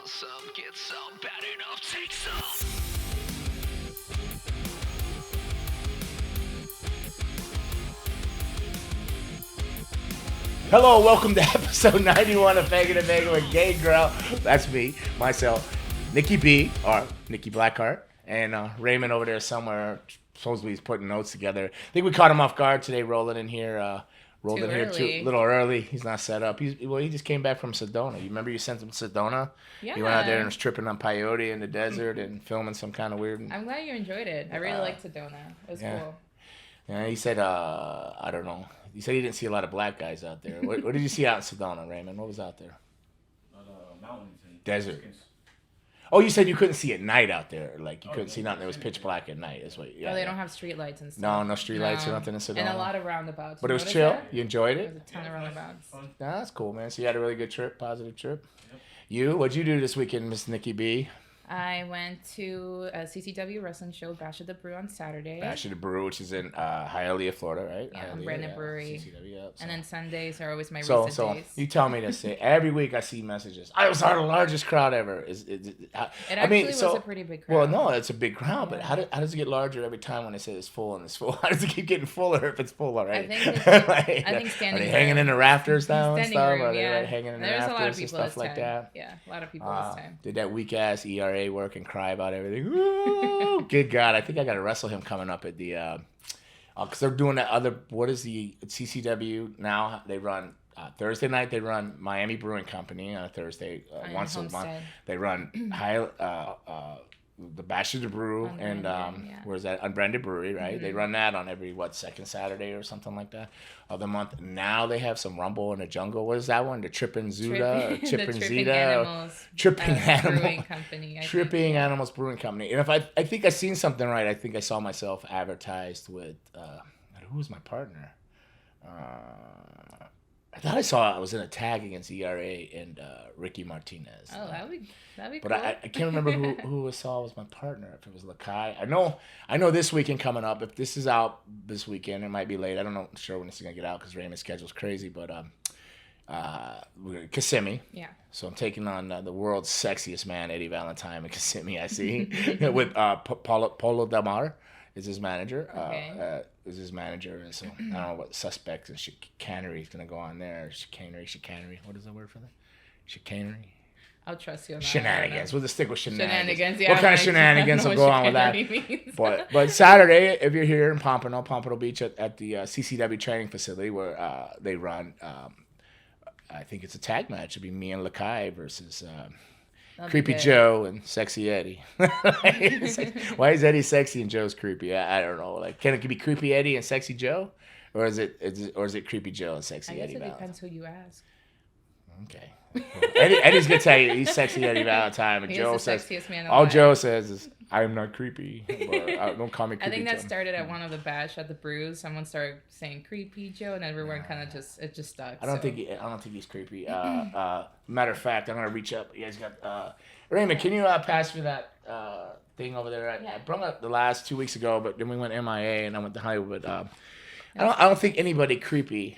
want some, get some, bad enough, take some. Hello, welcome to episode 91 of Vega to Vega with Gangrel. That's me, myself, Nikki B, or Nikki Blackheart, and Raymond over there somewhere. Supposedly he's putting notes together. I think we caught him off guard today, rolling in here. A little early. He's not set up. He just came back from Sedona. You remember you sent him to Sedona? Yeah. He went out there and was tripping on peyote in the desert and filming some kind of weird. I'm glad you enjoyed it. I really liked Sedona. It was cool. Yeah, he said, I don't know. He said he didn't see a lot of black guys out there. What did you see out in Sedona, Raymond? What was out there? Mountains and Desert. chickens. Oh, you said you couldn't see at night out there. Like, you couldn't see nothing. It was pitch black at night. That's what, They don't have street lights and No, stuff. no street lights or nothing in Sedona. And a lot of roundabouts. But it was Notice chill. that? You enjoyed There it? was a ton of roundabouts. Fun. Nah, that's cool, man. So you had a really good trip, positive trip. Yep. You? What'd you do this weekend, Miss Nikki B? I went to a CCW wrestling show, Bash of the Brew, on Saturday. Bash of the Brew, which is in Hialeah, Florida, right? Yeah, Hialeah, Brandon Brewery. CCW, yeah, so. And then Sundays are always my So recent days. you tell me this. Every week I see messages. I was our largest crowd ever. It actually was a pretty big crowd. Well, no, it's a big crowd, but Yeah. how does it get larger every time when they say it's full and it's full? How does it keep getting fuller if it's full already? I think standing Are they hanging in the rafters now and Standing stuff? room, Are they yeah. like hanging in the There's a lot of rafters and people stuff this like time. that? Yeah, a lot of people this time. Did that weak ass ERA work and cry about everything? Ooh, good God! I think I got to wrestle him coming up at the because they're doing that other. What is the CCW now? They run. Thursday night they run Miami Brewing Company on a Thursday. Once a month Homestead. they run the Bash of the Brew and Unbranded, yeah. where's that Unbranded Brewery, right? Mm-hmm. They run that on every second Saturday or something like that of the month. Now they have some Rumble in the Jungle. What is that one? The Trippin' Zuda or The Trippin' Tripping Zeta? Animals. Tripping Animal Brewing Company. I think. Tripping Animals Brewing Company. And if I think I seen something right. I think I saw myself advertised with who was my partner? I thought I was in a tag against ERA and Ricky Martinez. Oh, that'd be But cool. I can't remember who I saw was my partner. If it was Lakai, I know this weekend coming up. If this is out this weekend, it might be late. I don't know sure when this is gonna get out because Raymond's schedule's crazy. But we're Kissimmee. Yeah. So I'm taking on the world's sexiest man, Eddie Valentine, in Kissimmee. I see with Polo Del Mar is his manager. Okay. Is his manager, and so I don't know what suspects and chicanery is gonna go on there. Chicanery. What is the word for that? Chicanery. I'll trust you on that. Shenanigans. We'll just stick with shenanigans. Yeah. What kind of I'm shenanigans I will don't go know on with what that? chicanery means. But Saturday, if you're here in Pompano Beach at the CCW training facility where they run, I think it's a tag match. It'll be me and Lakai versus That'll be Creepy good. Joe and Sexy Eddie. Why is Eddie sexy and Joe's creepy? I don't know. Like, can it be Creepy Eddie and Sexy Joe, or is it Creepy Joe and Sexy I guess Eddie? it Valentine? depends who you ask. Okay. Eddie's gonna tell you he's Sexy Eddie Valentine, and He Joe is the says sexiest man all alive. Joe says is I'm not creepy. Or, don't call me I creepy. think that Joe. started at one of the bash at the brews. Someone started saying "creepy Joe," and everyone kind of just stuck. I don't think he's creepy. Matter of fact, I'm gonna reach up. You guys got Raymond. Can you pass me that thing over there? I brought it up the last 2 weeks ago, but then we went MIA and I went to Hollywood. I don't think anybody creepy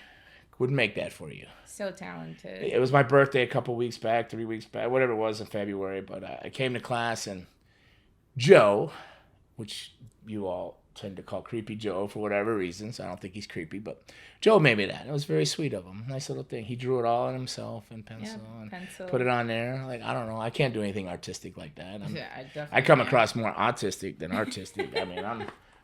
would make that for you. so talented. It was my birthday a couple weeks back, 3 weeks back, whatever it was in February. But I came to class and Joe, which you all tend to call Creepy Joe for whatever reasons. I don't think he's creepy, but Joe made me that. It was very sweet of him. Nice little thing. He drew it all in himself in pencil and pencil. put it on there. Like, I don't know. I can't do anything artistic like that. Yeah, I definitely. I come can't. across more autistic than artistic. I mean,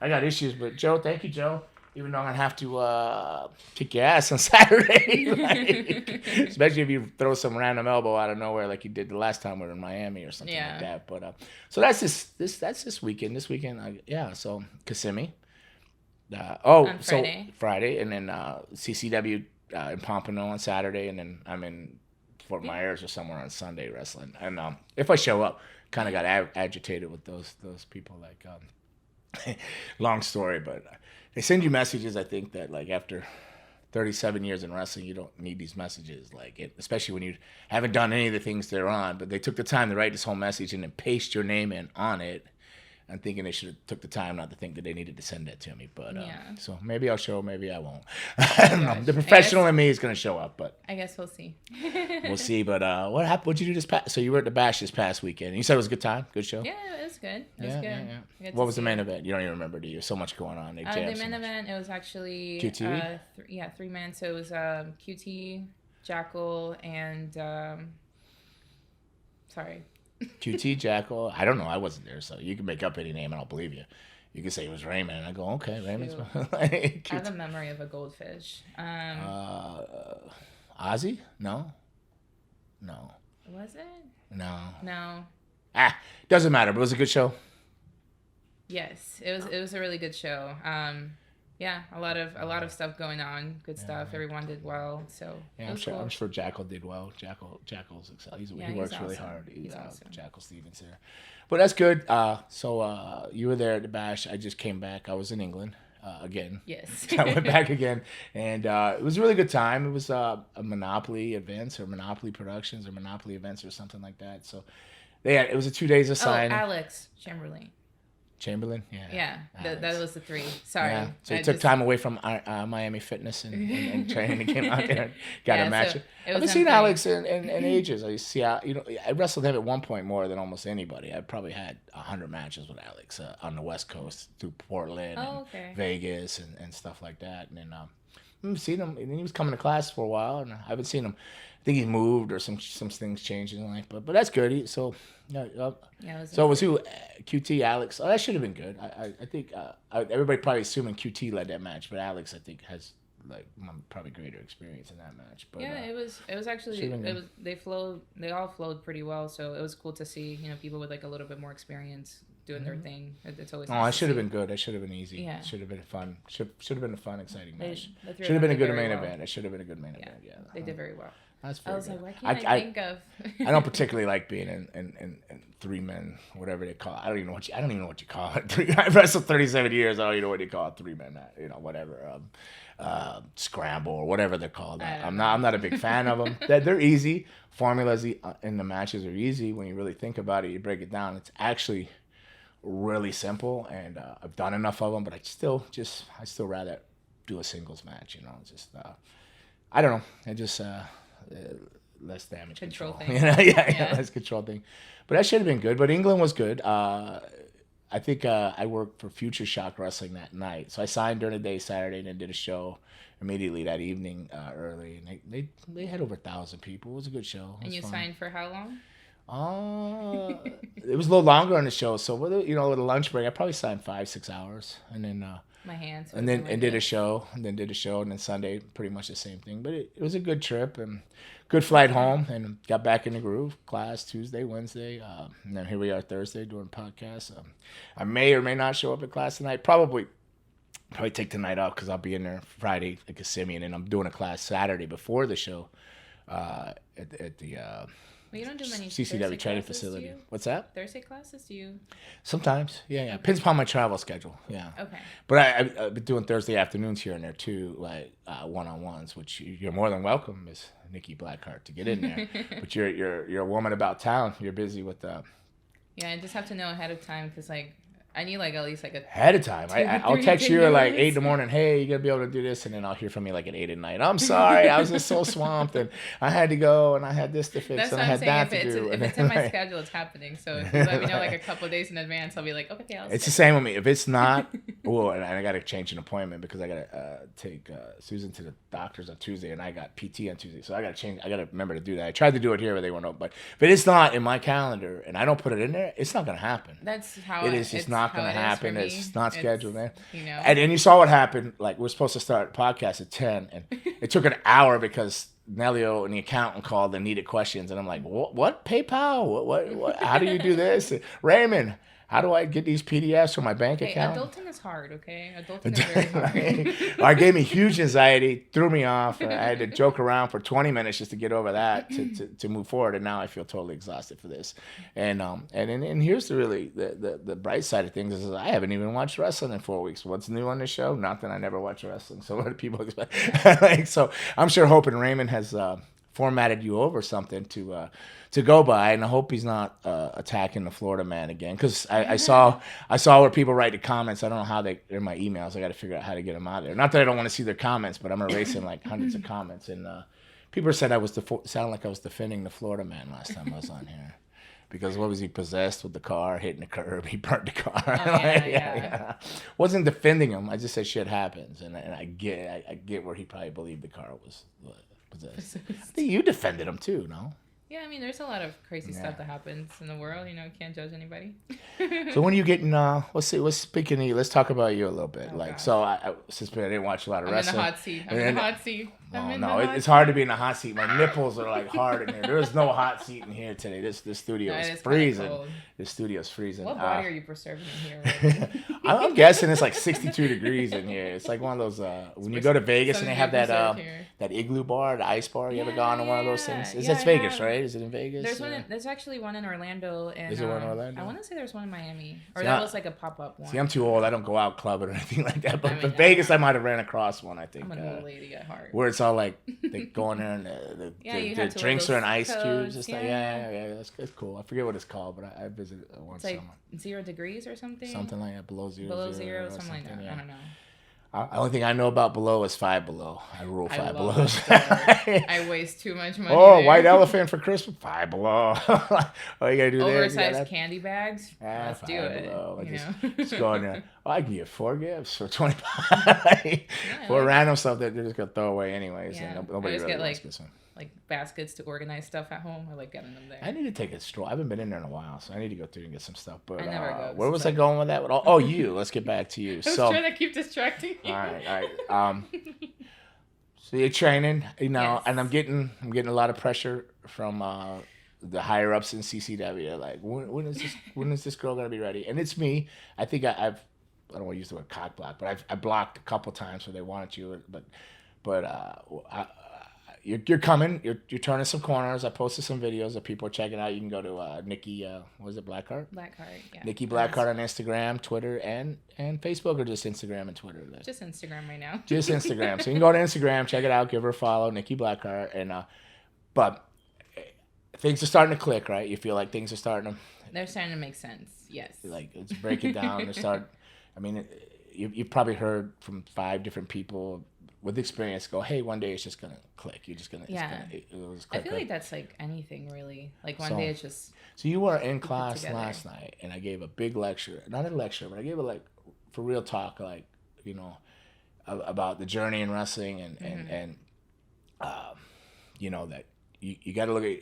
I got issues, but Joe, thank you, Joe. Even though I'm gonna have to kick your ass on Saturday, like, especially if you throw some random elbow out of nowhere like you did the last time we were in Miami or something like that. But so that's this weekend. This weekend, so Kissimmee. On Friday. So Friday, and then CCW in Pompano on Saturday, and then I'm in Fort Myers or somewhere on Sunday wrestling. And if I show up, kind of got agitated with those people. Like, long story, but they send you messages. I think that like after 37 years in wrestling, you don't need these messages, especially when you haven't done any of the things they're on. But they took the time to write this whole message and then paste your name in on it. I'm thinking they should have took the time not to think that they needed to send that to me. But Yeah. so maybe I'll show, maybe I won't. I don't know. gosh. The professional in me is gonna show up, but I guess we'll see. we'll see. But what happened? What'd you do this past? So you were at the Bash this past weekend. You said it was a good time, good show. Yeah, it was good. It was good. I got What to was the see main it. event? You don't even remember, do you? So much going on. They The jammed so main much. event, it was actually QT? 3-man. So it was QT, Jackal, and sorry. QT Jackal. I don't know. I wasn't there, so you can make up any name and I'll believe you. You can say it was Raymond, and I go, okay, Raymond's. I have a memory of a goldfish. Ozzy? No. Was it? No. No. Doesn't matter. But it was a good show. Yes, it was a really good show. Yeah, a lot of stuff going on. Good stuff. Everyone did well. So Yeah, it I'm was sure. cool. I'm sure Jackal did well. Jackal's excited. He he's works really awesome. hard. He's awesome. Jackal Stevens there, but that's good. So you were there at the Bash. I just came back. I was in England again. Yes. I went back again, and it was a really good time. It was a Monopoly events or Monopoly Productions or Monopoly events or something like that. So it was a 2 days of signing. Alex Chamberlain. Chamberlain, Yeah, that Alex. was the 3. Sorry. Yeah. So I he took just- time away from Miami Fitness and training and came out there and got Yeah, a match. so it I was haven't seen him Alex in ages. I see how, I wrestled him at one point more than almost anybody. I probably had 100 matches with Alex on the West Coast through Portland and Vegas and stuff like that. And then I've seen him, and he was coming to class for a while, and I haven't seen him. I think he moved or some things changed in life, but that's good. So it was who? QT, Alex. Oh, that should have been good. I think everybody probably assuming QT led that match, but Alex I think has probably greater experience in that match. But yeah, it was actually they all flowed pretty well, so it was cool to see people with like a little bit more experience doing their thing. It's always I should have been good. That should have been easy. Yeah. Should have been fun. Should have been a fun, exciting match. The three Should have of been a them good did very main well. event. It should have been a good main event. Yeah, They did very well. That's I very was good. like, why can't I think of? I don't particularly like being in 3 men, whatever they call it. I don't even know what you call it. I wrestled 37 years. I don't even know what you call it. 3 men, whatever. Scramble or whatever they're called. I'm not a big fan of them. They're easy. Formulas in the matches are easy when you really think about it. You break it down. It's actually really simple, and I've done enough of them. But I still rather do a singles match. Just I don't know. I just less damage control. thing. Yeah, less control thing. But that should have been good. But England was good. I think I worked for Future Shock Wrestling that night. So I signed during the day Saturday and then did a show immediately that evening early. And they had over 1,000 people. It was a good show. And you signed for how long? It was a little longer on the show. So with a lunch break, I probably signed 5-6 hours, and then My hands. and did a show, and then Sunday pretty much the same thing. But it was a good trip and good flight home, and got back in the groove. Class Tuesday, Wednesday, and then here we are Thursday doing podcasts. I may or may not show up at class tonight. Probably take the night off because I'll be in there Friday like a simian, and I'm doing a class Saturday before the show at the Well, you don't do many CCW Thursday training classes, facility. do you? What's that? Thursday classes, do you? Sometimes, yeah. Depends upon my travel schedule, yeah. Okay. But I've been doing Thursday afternoons here and there too, like one-on-ones, which you're more than welcome, Miss Nikki Blackheart, to get in there. But you're a woman about town. You're busy with Yeah, I just have to know ahead of time because I need at least a ahead of time. I'll 3 text you at like 8 in the videos. morning. Hey, you gotta be able to do this, and then I'll hear from you like at 8 at night. I'm sorry, I was just so swamped, and I had to go, and I had this to fix, That's and what I I'm had saying. that to do. If and it's then, in my like, schedule, it's happening. So if you let me know a couple of days in advance, I'll be like, okay, I'll It's the stay. same with me. If it's not, and I got to change an appointment because I got to take Susan to the doctor's on Tuesday, and I got PT on Tuesday, so I got to change. I got to remember to do that. I tried to do it here, but they won't know. But if it's not in my calendar and I don't put it in there, it's not going to happen. That's how It is just not going to happen. For It's me. not scheduled, man. You know. And you saw what happened. Like, we're supposed to start podcast at 10, and it took an hour because Nelio and the accountant called and needed questions, and I'm like, what PayPal? What? How do you do this? And Raymond, how do I get these PDFs from my bank Okay, account? adulting is hard, okay? Adulting is very hard. It gave me huge anxiety, threw me off. I had to joke around for 20 minutes just to get over that to move forward, and now I feel totally exhausted for this. And here's the bright side of things is I haven't even watched wrestling in 4 weeks. What's new on the show? Nothing. I never watch wrestling. So what do people expect? So I'm sure Hope and Raymond has formatted you over something to go by, and I hope he's not attacking the Florida man again, because I saw where people write the comments. I don't know how they're in my emails. I got to figure out how to get them out of there. Not that I don't want to see their comments, but I'm erasing like hundreds of comments, and people said sounded like I was defending the Florida man last time I was on here. Because what was he possessed with the car, hitting the curb? He burnt the car. Yeah. Wasn't defending him. I just said shit happens, and I get where he probably believed the car was possessed. I think you defended him too, no? Yeah, I mean, there's a lot of crazy stuff that happens in the world. You know, can't judge anybody. So when you getting, speaking of you, let's talk about you a little bit. Since I didn't watch a lot of wrestling. I'm in the hot seat. It's hard to be in the hot seat. My nipples are like hard in here. There is no hot seat in here today. This studio is freezing. This studio's freezing. What body are you preserving in here? I'm guessing it's like 62 degrees in here. It's like one of those when you go to Vegas and they have that igloo bar, the ice bar. You ever gone to one of those things? That's Vegas, right? Is it in Vegas? There's actually one in Orlando. And, is there one in Orlando? I want to say there's one in Miami. Or that was like a pop-up one. See, I'm too old. I don't go out clubbing or anything like that. But Vegas, I might have ran across one, I think. I'm an old lady at heart. Where it's all like, they go in there and the drinks are in ice cubes. It's like, that's cool. I forget what it's called, but I visited once. It's like 0 degrees or something? Something like that, below zero. Below zero, something like that. Yeah. I don't know. The only thing I know about Below is Five Below. I rule Five Belows. I waste too much money. Oh, there. White elephant for Christmas? Five Below. Oh, you gotta do oversized candy bags? Let's do it. Below. Just go in there. Oh, I can get 4 gifts for $25. For random stuff that they're just gonna throw away anyways. Yeah. And nobody really wants to get some. Like baskets to organize stuff at home. I like getting them there. I need to take a stroll. I haven't been in there in a while, so I need to go through and get some stuff. But I never go. Where was I going with that? Oh, you. Let's get back to you. I was trying to keep distracting you. All right. So you're training, yes. And I'm getting a lot of pressure from the higher ups in CCW. They're like, when is this girl gonna be ready? And it's me. I think I don't want to use the word cock block, but I blocked a couple times where they wanted you, but you're coming. You're turning some corners. I posted some videos that people are checking out. You can go to Nikki. What is it? Blackheart. Yeah. Nikki Blackheart on Instagram, Twitter, and Facebook, or just Instagram and Twitter. Just Instagram right now. Just Instagram. So you can go to Instagram, check it out, give her a follow, Nikki Blackheart, and but things are starting to click, right? You feel like things are starting to. They're starting to make sense. Yes. Like it's breaking down. I mean, you've probably heard from 5 different people with experience go, hey, one day it's just gonna click. You're just gonna, it'll just click. I feel like that's like anything really. Like one day it's just. So you were in class last night, and I gave a big lecture. Not a lecture, but I gave a for real talk, about the journey in wrestling, and that you got to look at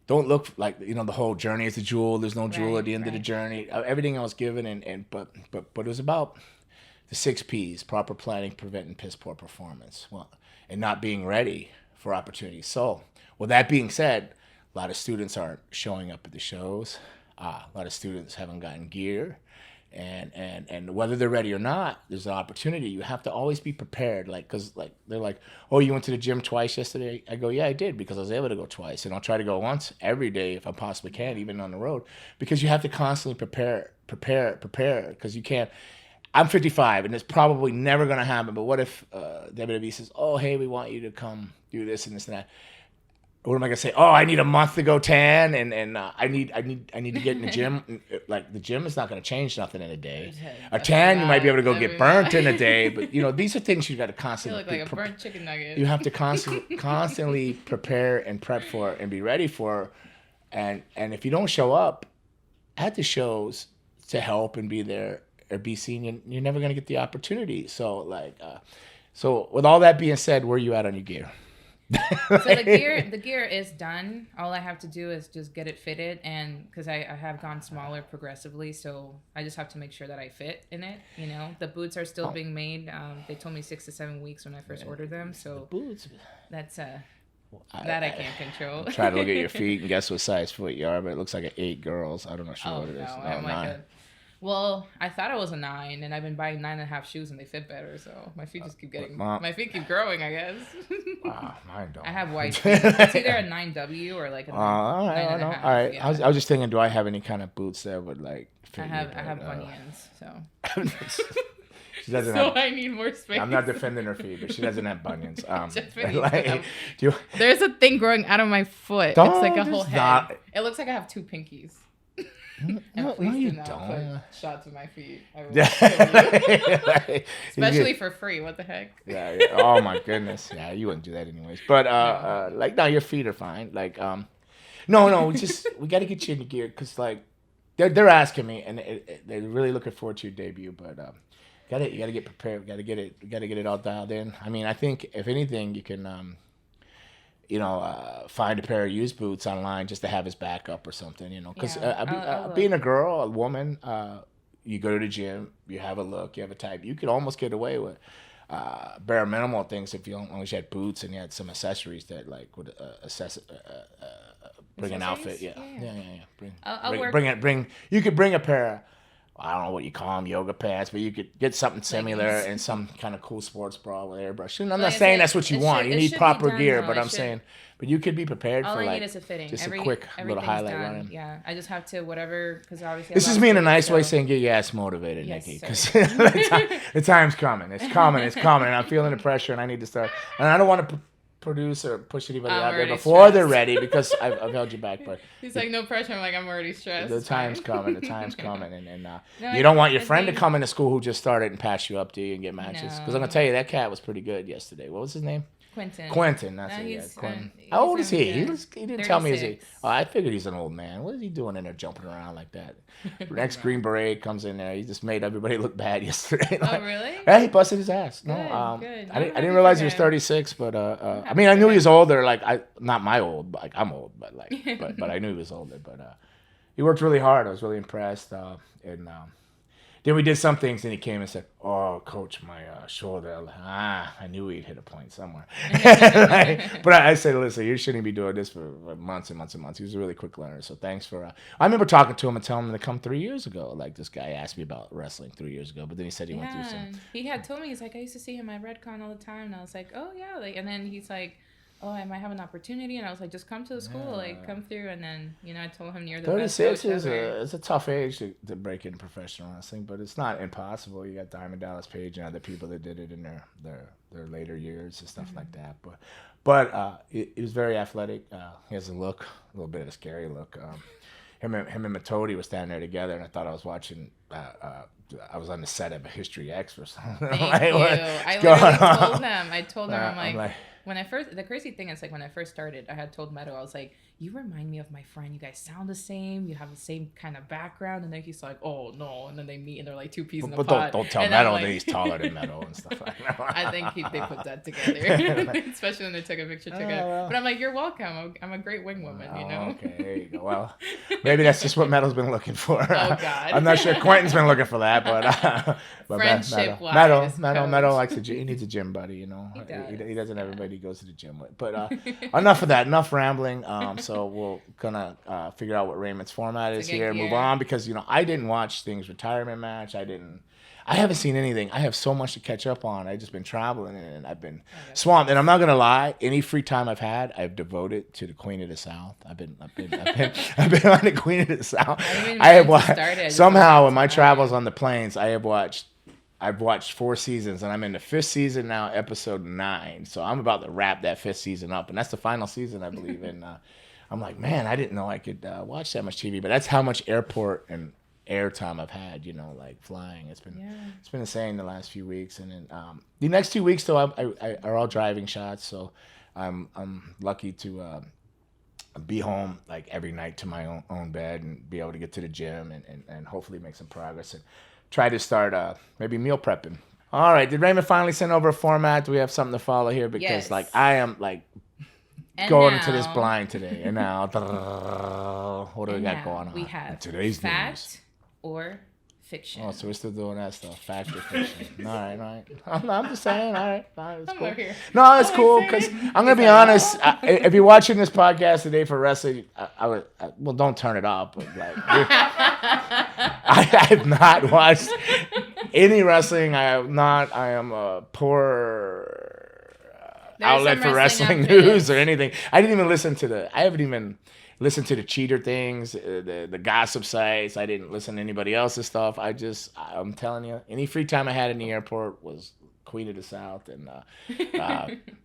don't look like the whole journey is a jewel. There's no jewel at the end of the journey. Everything I was given, but it was about. The 6 Ps: proper planning, preventing piss poor performance, and not being ready for opportunities. So, with that being said, a lot of students aren't showing up at the shows. A lot of students haven't gotten gear, and whether they're ready or not, there's an opportunity. You have to always be prepared. Because they're like, oh, you went to the gym twice yesterday? I go, yeah, I did, because I was able to go twice, and I'll try to go once every day if I possibly can, even on the road, because you have to constantly prepare, because you can't. I'm 55, and it's probably never going to happen. But what if WWE says, "Oh, hey, we want you to come do this and this and that"? What am I going to say? Oh, I need a month to go tan, and I need to get in the gym. Like the gym is not going to change nothing in a day. A tan, you might be able to go get burnt in a day. But these are things you got to constantly. You look like a burnt chicken nugget. You have to constantly prepare and prep for and be ready for, and if you don't show up at the shows to help and be there. Or be seen, you're never going to get the opportunity. So, so with all that being said, where are you at on your gear? So the gear is done. All I have to do is just get it fitted, and because I have gone smaller progressively, so I just have to make sure that I fit in it. The boots are still being made. They told me 6 to 7 weeks when I first ordered them. So the boots. That's that I can't control. Try to look at your feet and guess what size foot you are, but it looks like an 8 girls. I don't know what it is. I'm like well, I thought I was a 9, and I've been buying 9.5 shoes, and they fit better. So my feet just keep my feet keep growing, I guess. Wow, mine don't. I have white feet. It's either a 9W or like a 9.5. All right. Yeah. I was just thinking, do I have any kind of boots that would fit? I have bunions, so. She doesn't So have. I need more space. I'm not defending her feet, but she doesn't have bunions. Just beneath like, them. do you, There's a thing growing out of my foot. Don't, It's like a whole there's head. not. It looks like I have 2 pinkies. No, Please you do not don't. put shots of my feet. I will kill you. Like, Especially for free. What the heck? yeah. Oh my goodness. Yeah, you wouldn't do that anyways. But like, no, your feet are fine. Like, no, we got to get you into gear because like they're asking me and they're really looking forward to your debut. But you got to get prepared. We got to get it all dialed in. I mean, I think if anything, you can. Find a pair of used boots online just to have his backup or something, because being a girl, a woman, you go to the gym, you have a look, you have a type, you could almost get away with bare minimal things if you only had boots and you had some accessories that like would bring an outfit. Yeah. Bring you could bring a pair of, I don't know what you call them, yoga pants, but you could get something similar and some kind of cool sports bra with airbrush. And I'm not saying that's what you want. You need proper gear, but I'm saying, but you could be prepared for like. All I need is a fitting. Just a quick little highlight running. Yeah, I just have to whatever because obviously. This is me in a nice way saying get your ass motivated, Yes, Nikki, because the time's coming. It's coming. And I'm feeling the pressure, and I need to start. And I don't want to produce or push anybody out there before they're ready because I've held you back. But he's like, no pressure. I'm like, I'm already stressed. The time's coming. And you don't want your friend to come into school who just started and patch you up, do you, and get matches? Because I'm gonna tell you that cat was pretty good yesterday. What was his name? Quentin. That's it. Yeah, Quentin. How old is he? He didn't tell me. Is he? Oh, I figured he's an old man. What is he doing in there jumping around like that? Next Green Beret comes in there. He just made everybody look bad yesterday. Oh, really? Yeah, he busted his ass. Good. I didn't realize he was 36, but I mean, I knew he was older. Like not my old, like I'm old, but but I knew he was older. But he worked really hard. I was really impressed. Then we did some things, and he came and said, "Oh, coach, my shoulder." Like, I knew he'd hit a point somewhere. But I said, "Listen, you shouldn't be doing this for months and months and months." He was a really quick learner, so thanks for. I remember talking to him and telling him to come 3 years ago. Like this guy asked me about wrestling 3 years ago, but then he said he went through some. He had told me, he's like, I used to see him at Redcon all the time, and I was like, oh yeah, like, and then he's like, oh, I might have an opportunity, and I was like, just come to the school, like, come through, and then, I told him you're the 36 is a tough age to break into professional wrestling, but it's not impossible. You got Diamond Dallas Page and other people that did it in their later years and stuff like that. But he was very athletic. He has a little bit of a scary look. Him and Matodi were standing there together, and I thought I was watching. I was on the set of History X or something. Thank you. I told them, I'm like the crazy thing is, like, when I first started, I had told Meadow, I was like, you remind me of my friend. You guys sound the same. You have the same kind of background. And then he's like, oh, no. And then they meet, and they're like two peas in a pod. But don't tell Meadow that he's taller than Meadow and stuff like that. I think they put that together, especially when they took a picture together. But I'm like, you're welcome. I'm a great wing woman, Okay, there you go. Well, maybe that's just what Meadow's been looking for. Oh, God. I'm not sure Quentin's been looking for that, but friendship-wise. Meadow likes he needs a gym buddy, He doesn't have everybody he goes to the gym with. But enough of that. Enough rambling. So we're gonna figure out what Raymond's format is here. Move on because I didn't watch Sting's retirement match. I haven't seen anything. I have so much to catch up on. I've just been traveling and I've been swamped. And I'm not gonna lie. Any free time I've had, I've devoted to the Queen of the South. I've been on the Queen of the South. I have watched somehow in my travels on the planes. I've watched 4 seasons, and I'm in the 5th season now, episode 9. So I'm about to wrap that 5th season up, and that's the final season, I believe. And I'm like, man, I didn't know I could watch that much TV, but that's how much airport and airtime I've had, like flying. It's been insane the last few weeks, and then the next 2 weeks though are all driving shots. So I'm lucky to be home like every night to my own bed and be able to get to the gym and hopefully make some progress and try to start maybe meal prepping. All right, did Raymond finally send over a format? Do we have something to follow here? Because I am like going into this blind today. And now, what do we got going on? We have today's fact news. Or fiction. Oh, so we're still doing that stuff. Fact or fiction. All right. I'm just saying. All right. It's cool. No, it's cool because I'm going to be honest. If you're watching this podcast today for wrestling, well, don't turn it off. But I have not watched any wrestling. I am a poor outlet some for wrestling wrestling news after or anything. I didn't even listen to the. I haven't even listened to the cheater things, the gossip sites. I didn't listen to anybody else's stuff. I'm telling you, any free time I had in the airport was Queen of the South, and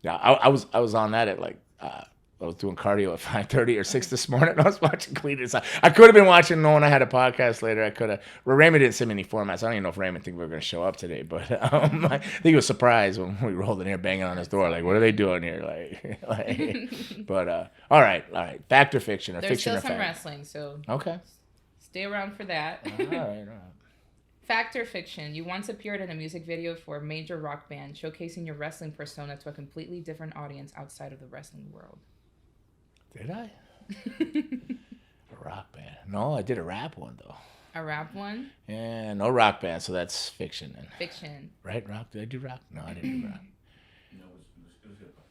yeah, I was on that at like. I was doing cardio at 5:30 or 6 this morning. I was watching Queen of the South. I could have been watching knowing I had a podcast later. I could have. Well, Raymond didn't send me any formats. I don't even know if Raymond think we were going to show up today, but I think he was surprised when we rolled in here banging on his door. Like, what are they doing here? But all right. Fact or fiction, or There's fiction still or some fact? wrestling, so Okay. stay around for that. All right. Fact or fiction? You once appeared in a music video for a major rock band, showcasing your wrestling persona to a completely different audience outside of the wrestling world. Did I? A rock band? No, I did a rap one though. A rap one? Yeah, no rock band, so that's fiction then. Fiction. Right? Rock? Did I do rock? No, I didn't do rock. No, it was hip hop.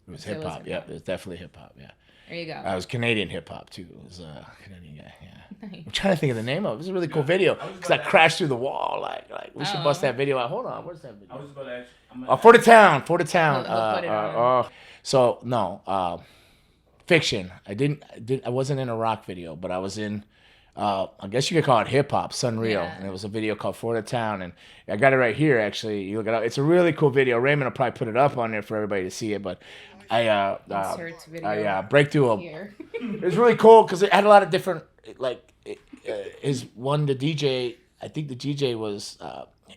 It was So it hip was hop. Yeah, hip-hop. it was definitely hip hop. Yeah. There you go. I was Canadian hip hop too. It was a Canadian guy. Yeah. Nice. I'm trying to think of the name of it. It was a really cool video because I crashed through the wall. Like we should bust that video out. Hold on, where's that video? I was about to ask. For the town. We'll put it on. So no, fiction. I wasn't in a rock video, but I was in. I guess you could call it hip hop, Sunreal, Yeah. and it was a video called "For the Town," and I got it right here. Actually, you look it up. It's a really cool video. Raymond will probably put it up on there for everybody to see it. But Insert video breakthrough. here. It was really cool because it had a lot of different his one the DJ. I think the DJ was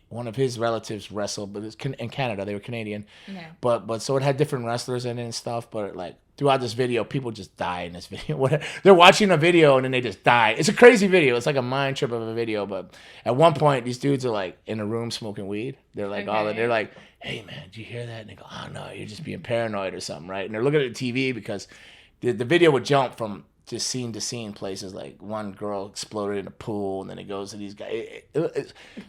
one of his relatives wrestled, but it's in Canada. They were Canadian. Yeah. But so it had different wrestlers in it and stuff. But like throughout this video, people just die in this video. They're watching a video and then they just die. It's a crazy video. It's like a mind trip of a video. But at one point, these dudes are like in a room smoking weed. They're like they're like, "Hey man, did you hear that?" And they go, "Oh no, you're just being paranoid or something, right?" And they're looking at the TV because the video would jump from just scene to scene places. Like one girl exploded in a pool, and then it goes to these guys.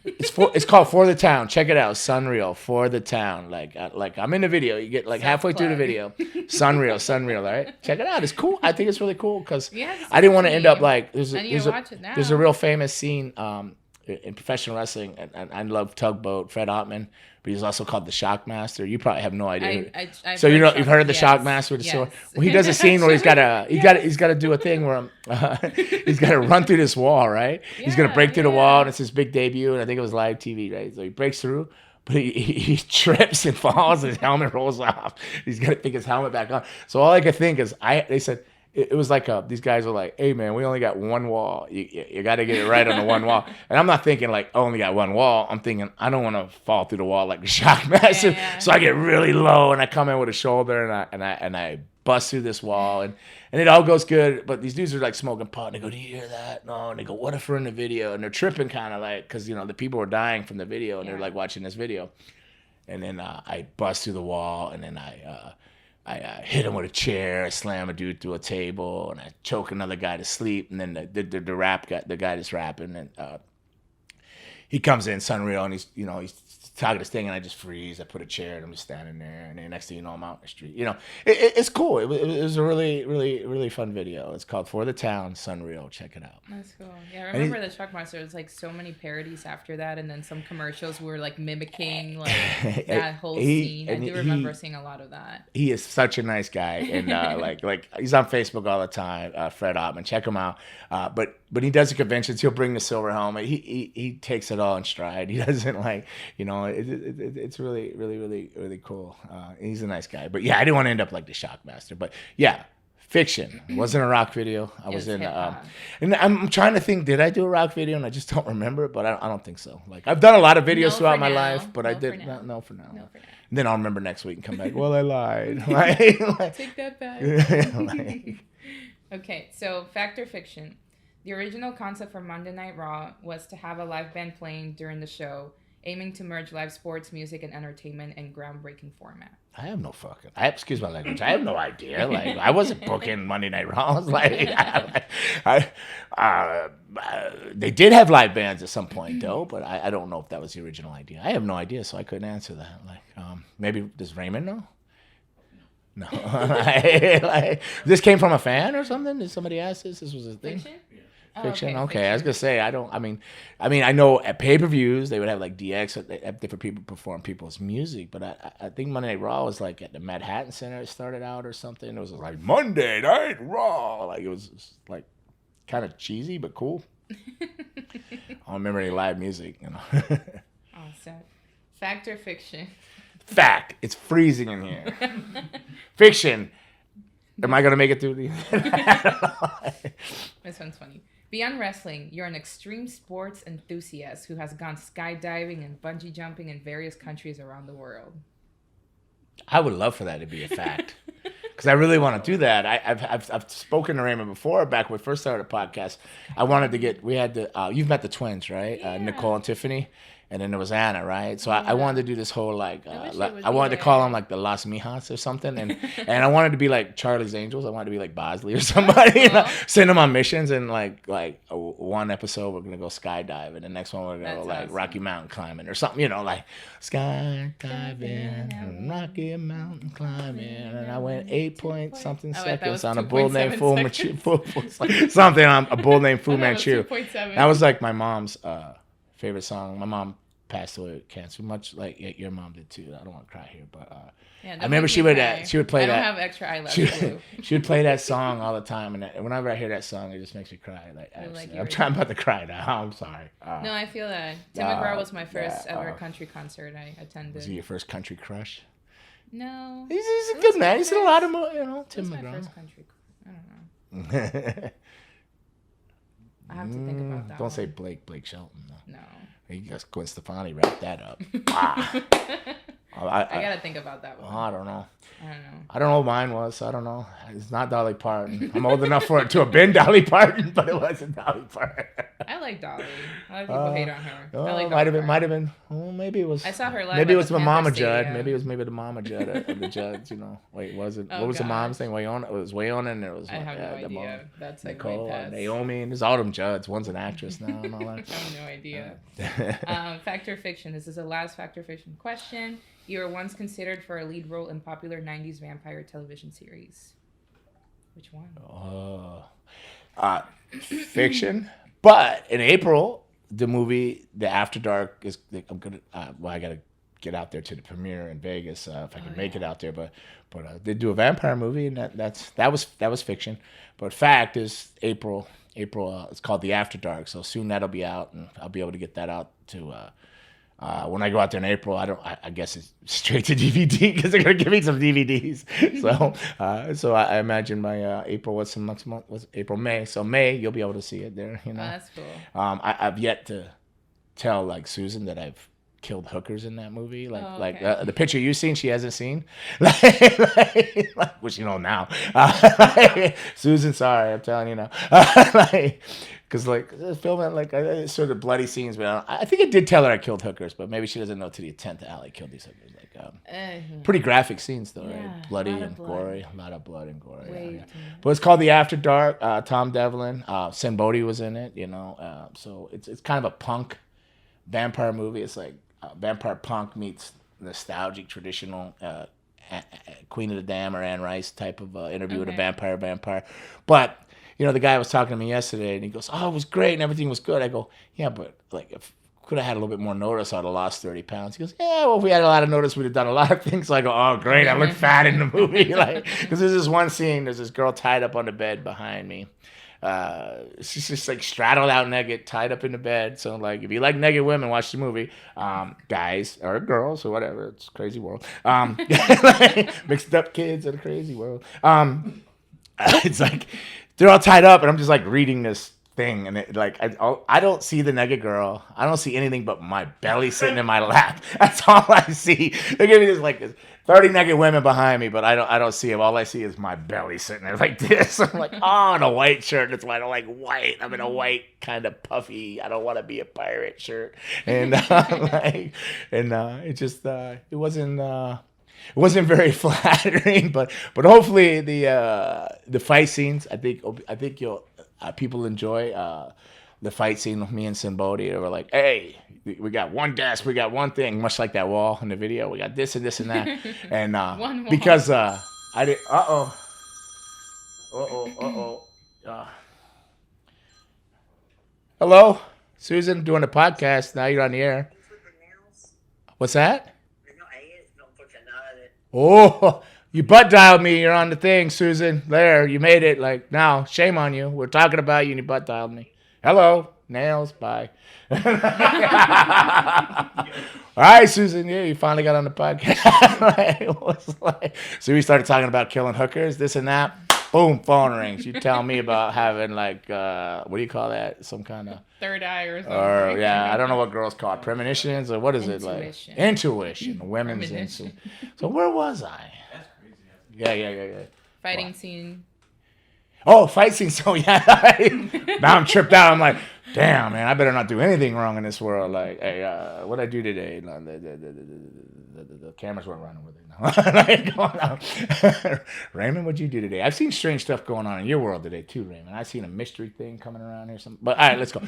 It's called For the Town. Check it out, Sunreal, For the Town. Like I'm in the video. You get like halfway through the video, Sunreal. All right, check it out. It's cool. I think it's really cool because I didn't want to end up like there's a real famous scene in professional wrestling, and I love Tugboat, Fred Ottman, but he's also called the Shockmaster. You probably have no idea. I've So you've heard of the yes, Shockmaster with the yes. sword? Well, he does a scene where he's got to do a thing where he's got to run through this wall, right? He's gonna break through the wall, and it's his big debut, and I think it was live TV, right? So he breaks through. But he trips and falls, and his helmet rolls off. He's got to pick his helmet back on. So all I could think is, they said, it was like these guys were like, "Hey man, we only got one wall. You got to get it right on the one wall." And I'm not thinking like, "I only got one wall." I'm thinking I don't want to fall through the wall like the Shockmaster. Yeah. So I get really low and I come in with a shoulder and I bust through this wall and it all goes good. But these dudes are like smoking pot and they go, "Do you hear that?" No. And they go, "What if we're in the video?" And they're tripping kind of like because the people were dying from the video and they're like watching this video. And then I bust through the wall and then I hit him with a chair, I slam a dude through a table, and I choke another guy to sleep. And then the rap guy, the guy that's rapping, and he comes in, Sunreal, and he's talking this thing, and I just freeze. I put a chair, and I'm just standing there. And then next thing you know, I'm out in the street. It's cool. It was a really, really, really fun video. It's called For the Town, Sunreal. Check it out. That's cool. Yeah, I remember the Shockmaster. There was like so many parodies after that, and then some commercials were like mimicking like that whole scene. I do remember seeing a lot of that. He is such a nice guy, and like he's on Facebook all the time. Fred Ottman, check him out. But he does the conventions. He'll bring the silver helmet. He takes it all in stride. He doesn't it's really, really, really, really cool. He's a nice guy. But yeah, I didn't want to end up like the Shockmaster. But yeah. Fiction. Wasn't a rock video. I was in and I'm trying to think, did I do a rock video? And I just don't remember it, but I don't think so. Like I've done a lot of videos throughout my life, but I did not know for now. And then I'll remember next week and come back. Well, I lied. Take that back. Okay, so fact or fiction. The original concept for Monday Night Raw was to have a live band playing during the show, aiming to merge live sports, music, and entertainment in groundbreaking format. I have no fucking. Excuse my language. I have no idea. Like I wasn't booking Monday Night Raw. They did have live bands at some point though, but I don't know if that was the original idea. I have no idea, so I couldn't answer that. Maybe does Raymond know? No. This came from a fan or something? Did somebody ask this? This was a thing. Fiction? Oh, Fiction. okay, Okay, I was fiction. gonna say I don't. I know at pay-per-views they would have like DX, they have different people perform people's music, but I think Monday Night Raw was like at the Manhattan Center. It started out or something. It was like Monday Night Raw. Like it was like kind of cheesy but cool. I don't remember any live music. Awesome. Fact or fiction? Fact. It's freezing in here. Fiction. Am I gonna make it through the? This one's funny. Beyond wrestling, you're an extreme sports enthusiast who has gone skydiving and bungee jumping in various countries around the world. I would love for that to be a fact, because I really want to do that. I've spoken to Raymond before, back when we first started the podcast. I wanted to get. We had the. You've met the twins, right? Yeah. Nicole and Tiffany. And then there was Anna, right? So I wanted to do this whole like, wish like it would I be wanted to there. call them like the Las Mijas or something, and I wanted to be like Charlie's Angels. I wanted to be like Bosley or somebody. Send them on missions, and like one episode we're gonna go skydiving, and the next one we're gonna That's go like awesome. Rocky Mountain climbing or something, like skydiving and Rocky Mountain climbing, and I went 8 point something Oh, I thought it seconds was on a bull named 2.7 Fu seconds. Manchu, something on a bull named Fu I thought Manchu. it was 2.7. That was like my mom's favorite song. My mom passed away with cancer, much like your mom did too. I don't want to cry here, but Yeah, I remember she would play I that. don't have extra eyelashes. She would play that song all the time, and whenever I hear that song, it just makes me cry. Like, I'm about to cry now. I'm sorry. No, I feel that. Tim McGraw was my first ever country concert I attended. Was he your first country crush? No. He's a It good was man. my He's in a lot of Tim It was my McGraw. first country. I don't know. I have to think about that. Don't say Blake Shelton. No. No. He just Gwen Stefani wrapped that up. I gotta think about that one. I don't know. I I don't know what mine was. I don't know. It's not Dolly Parton. I'm old enough for it to have been Dolly Parton, but it wasn't Dolly Parton. I like Dolly. A lot of people hate on her. I like might Dolly have been. Oh, maybe it was. I saw her live Maybe at it was the the Panther Mama Judd. Stadium. Maybe it was the Mama Judd of the Judds. Wait, was it? Oh, What was the mom's gosh. name? Wayona. It was Wayona, and it was. I have no the mom, idea. That's like Nicole, way past. Naomi, and there's all them Judds. One's an actress now and all I that. have no idea. Fact or fiction? This is the last fact or fiction question. You were once considered for a lead role in popular 90s vampire television series. Which one? Fiction. But in April, the movie The After Dark is. I'm gonna. I gotta get out there to the premiere in Vegas if I can make it out there. But they do a vampire movie, and that was fiction. But fact is April. It's called The After Dark. So soon that'll be out, and I'll be able to get that out to. When I go out there in April, I guess it's straight to DVD because they're gonna give me some DVDs. So I imagine by April, what's the next month? Was April, May? So May, you'll be able to see it there. Oh, that's cool. I've yet to tell like Susan that I've killed hookers in that movie. The picture you've seen, she hasn't seen. Which now. Susan, sorry, I'm telling you now. Because filming sort of bloody scenes, but I think I did tell her I killed hookers, but maybe she doesn't know to the extent that I killed these hookers. Pretty graphic scenes though, Yeah, right? Bloody lot of and blood. gory, a lot of blood and gore. Way Yeah. too much. But it's called The After Dark. Tom Devlin, Sin Bodhi was in it. So it's kind of a punk vampire movie. It's like vampire punk meets nostalgic traditional. Queen of the Dam or Anne Rice type of interview with a vampire. But the guy was talking to me yesterday, and he goes, "Oh, it was great, and everything was good." I go, "Yeah, but if could have had a little bit more notice, I'd have lost 30 pounds." He goes, "Yeah, well, if we had a lot of notice, we'd have done a lot of things." So I go, "Oh, great, I look fat in the movie." Because there's this one scene, there's this girl tied up on the bed behind me. She's just like straddled out naked, tied up in the bed. So if you like naked women, watch the movie. Guys or girls or whatever, it's a crazy world. Mixed up kids in a crazy world. It's like they're all tied up, and I'm just like reading this thing, and I don't see the naked girl. I don't see anything but my belly sitting in my lap. That's all I see. They give me this 30 naked women behind me, but I don't see them. All I see is my belly sitting there like this. I'm like, oh, in a white shirt. That's why I don't like white. I'm in a white kind of puffy. I don't want to be a pirate shirt. And it wasn't very flattering, but hopefully the fight scenes. I think you'll people enjoy the fight scene with me and Sin Bodhi. They were like, "Hey, we got one desk, we got one thing," much like that wall in the video. We got this and this and that, and One wall. because I did. Hello, Susan, doing a podcast. Now you're on the air. What's that? Oh, you butt dialed me. You're on the thing, Susan. There, you made it. Like, now, shame on you. We're talking about you and you butt dialed me. Hello, nails, bye. All right, Susan, yeah, you finally got on the podcast. It was like, so we started talking about killing hookers, this and that. Boom, phone rings. You tell me about having like, what do you call that? Some kind of third eye or something. or yeah, I don't know what girls call it. Premonitions or what is it like? Intuition. Intuition. Women's intuition. So where was I? That's crazy. Yeah. Fighting scene. Oh, fight scene. So yeah, now I'm tripped out. I'm like, damn, man, I better not do anything wrong in this world. Like, hey, what'd I do today? No, the cameras weren't running with it. No. Raymond, what'd you do today? I've seen strange stuff going on in your world today too, Raymond. I've seen a mystery thing coming around here. But all right, let's go.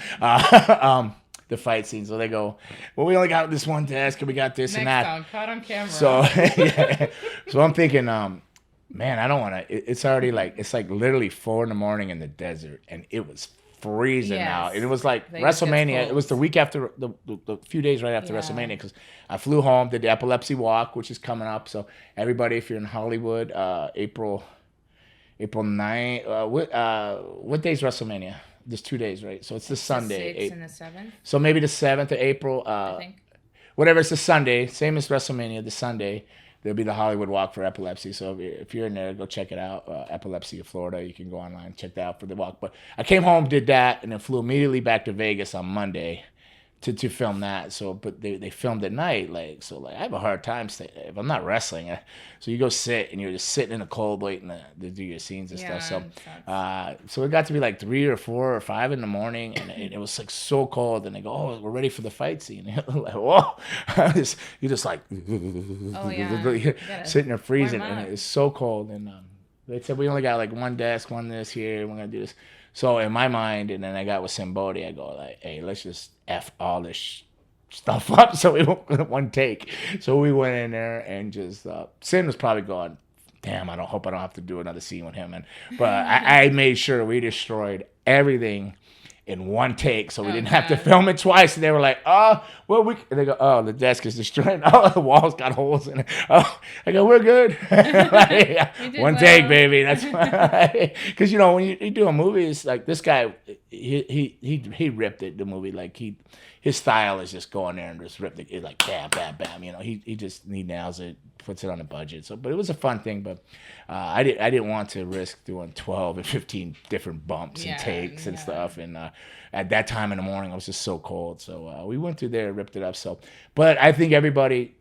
The fight scene. So they go, well, we only got this one task, and we got this and that. Next caught on camera. So, yeah. So I'm thinking, man, I don't want to. It's already like it's like literally 4 a.m. in the desert, and it was freezing out. And it was like Vegas WrestleMania. It was the week after the few days right after WrestleMania because I flew home, did the epilepsy walk, which is coming up. So everybody, if you're in Hollywood, April 9th. What day's WrestleMania? There's 2 days, right? So it's the Sunday. The 6th and the 7th. So maybe the 7th of April. I think. Whatever, it's the Sunday, same as WrestleMania, the Sunday, there'll be the Hollywood Walk for Epilepsy. So if you're in there, go check it out. Epilepsy of Florida, you can go online, check that out for the walk. But I came home, did that, and then flew immediately back to Vegas on Monday to film that. So, but they filmed at night, like so. Like I have a hard time if I'm not wrestling. So you go sit and you're just sitting in the cold waiting to do your scenes and stuff. So it got to be like 3 or 4 or 5 in the morning, and it was like so cold. And they go, "Oh, we're ready for the fight scene." Like, whoa! You just like, sitting there freezing, and it's so cold. And they said we only got like one desk, one this here. We're gonna do this. So in my mind, and then I got with Simbodi, I go like, hey, let's just F all this stuff up. So we went one take. So we went in there and just, Sim was probably going, damn, I hope I don't have to do another scene with him. But I made sure we destroyed everything in one take, so we didn't have to film it twice. And they were like, "Oh, well, and they go, oh, the desk is destroyed. Oh, the walls got holes in it. Oh," I go, "We're good." Like, one take, baby. That's because when you do a movie, it's like this guy, he ripped it. The movie, like his style is just go in there and just rip it. It's like bam, bam, bam. He nails it, puts it on a budget. So, but it was a fun thing. But I didn't want to risk doing 12 and 15 different bumps and takes and stuff. And at that time in the morning, it was just so cold. So we went through there and ripped it up. So, but I think everybody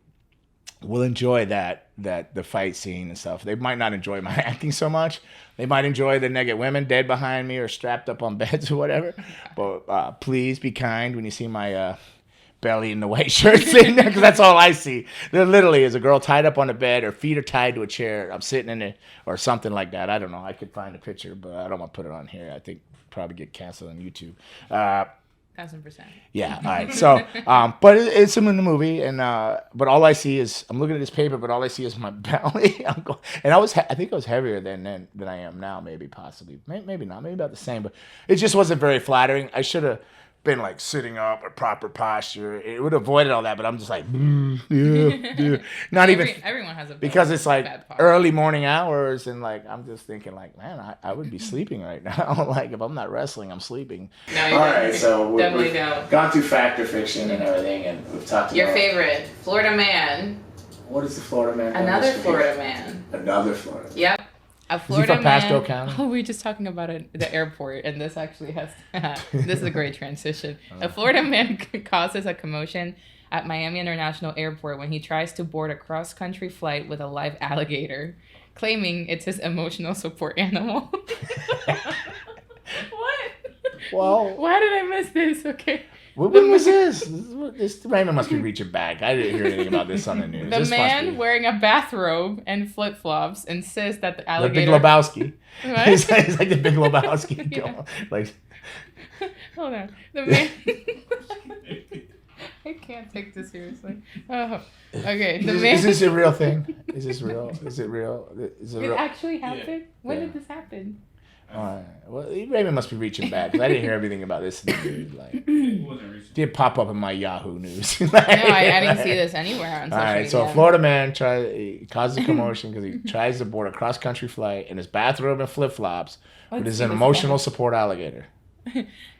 will enjoy the fight scene and stuff. They might not enjoy my acting so much. They might enjoy the naked women dead behind me or strapped up on beds or whatever. But please be kind when you see my belly in the white shirt sitting there, because that's all I see. There literally is a girl tied up on a bed, her feet are tied to a chair. I'm sitting in it or something like that. I don't know. I could find a picture, but I don't want to put it on here. I think probably get canceled on YouTube. 1,000%. Yeah, all right. So, but it's in the movie, and but all I see is I'm looking at this paper, but all I see is my belly. And I think I was heavier than I am now, maybe possibly, maybe not, maybe about the same, but it just wasn't very flattering. I should have been like sitting up or proper posture. It would have avoided all that, but I'm just like, yeah. Not even everyone has a because it's like early morning hours, and like I'm just thinking like, man, I would be sleeping right now. Like if I'm not wrestling, I'm sleeping. No, all right, so we've gone through fact or fiction and everything, and we've talked about your favorite Florida man. What is the Florida man? Another Florida man. Another Florida man. Yep. A Florida is he from Pasco County? Oh, we were just talking about the airport, and this actually has. This is a great transition. A Florida man causes a commotion at Miami International Airport when he tries to board a cross-country flight with a live alligator, claiming it's his emotional support animal. What? Well, why did I miss this? Okay. When was this? Raymond must be reaching back. I didn't hear anything about this on the news. The man wearing a bathrobe and flip-flops insists that the alligator... The Big Lebowski. What? He's like the Big Lebowski. Yeah. Like... Hold on. The man... I can't take this seriously. Oh, okay. Is this a real thing? Is this real? Is it real? Is it real? It actually happened? When did this happen? All right. Well, Raymond must be reaching back because I didn't hear everything about this dude. Like, It wasn't recent. did pop up in my Yahoo News. No, I didn't see this anywhere on social All right, media. so a Florida man causes a commotion because he tries to board a cross-country flight in his bathrobe and flip-flops with his emotional support alligator.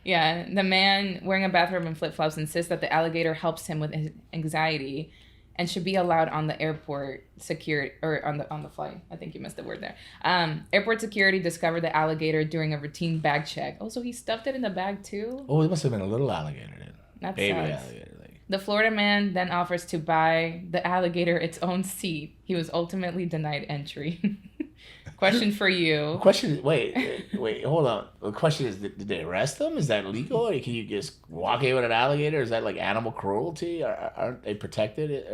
Yeah, the man wearing a bathrobe and flip-flops insists that the alligator helps him with his anxiety and should be allowed on the airport security or on the flight. I think you missed the word there. Airport security discovered the alligator during a routine bag check. Oh, so he stuffed it in the bag too? Oh, it must have been a little alligator then. That Baby sucks. alligator. Like. The Florida man then offers to buy the alligator its own seat. He was ultimately denied entry. Question for you. Wait, hold on. The question is, did they arrest him? Is that legal? Or can you just walk in with an alligator? Is that like animal cruelty? Aren't they protected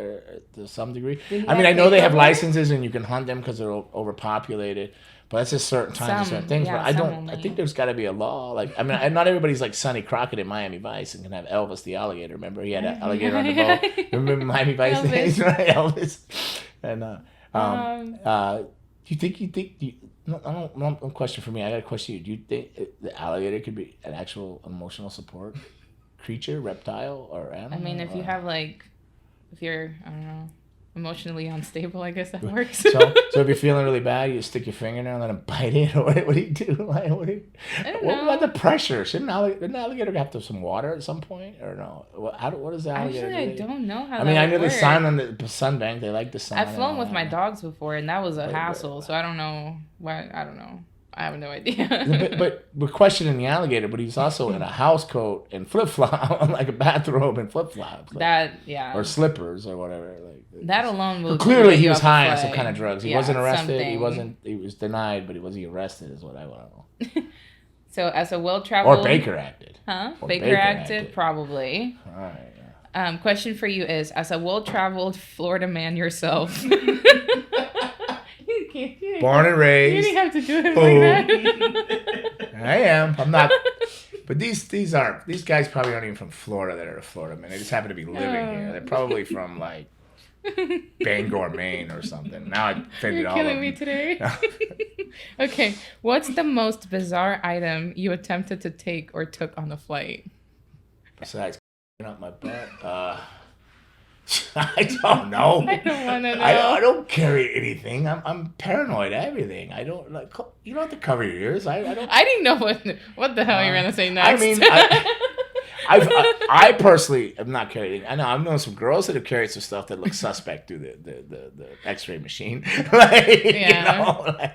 to some degree? I mean, I know they have licenses and you can hunt them because they're overpopulated, but that's just certain times and certain things. Yeah, but I think there's got to be a law. Like, I mean, not everybody's like Sonny Crockett in Miami Vice and can have Elvis the alligator. Remember, he had an alligator on the boat. Remember Miami Vice days, right? Elvis. And you think no question for me. I got a question. Do you think the alligator could be an actual emotional support creature, reptile, or animal? I mean, if you're, I don't know, emotionally unstable, I guess that works. So if you're feeling really bad, you just stick your finger in there and let him bite it, or what do you do? Like, I don't what know. about the pressure? Shouldn't an alligator have to have some water at some point, or no? What is the alligator? Actually, I don't know how. I mean, I know works. they sign on the sunbank. They like the sun. I've flown with my dogs before, and that was a But- hassle. So I don't know why. I don't know. I have no idea. but we're questioning the alligator, but he's also in a house coat and flip flop, like a bathrobe and flip flops, or slippers or whatever. Like that alone will. clearly, put he you was off a high on flight. some kind of drugs. He Yeah, wasn't arrested. something. He was denied, but was he arrested? Is what I want to know. So as a well-traveled. Or Baker acted. Huh? Or Baker acted probably. All right. Yeah. Question for you is: as a well-traveled Florida man yourself. Born and You raised. didn't have to do it Boom. like that. I am. I'm not. But these guys probably aren't even from Florida that are a Florida man. They just happen to be living here. They're probably from like Bangor, Maine or something. Now I offended You're all of killing them. me today. Okay, what's the most bizarre item you attempted to take or took on a flight? Besides up my butt, I don't know. I don't want to know. I don't carry anything. I'm paranoid of everything. I don't like. You don't have to cover your ears. I don't. I didn't know what the hell you were gonna say next. I mean, I personally have not carried. I know I've known some girls that have carried some stuff that looks suspect through the X-ray machine. Like, Yeah.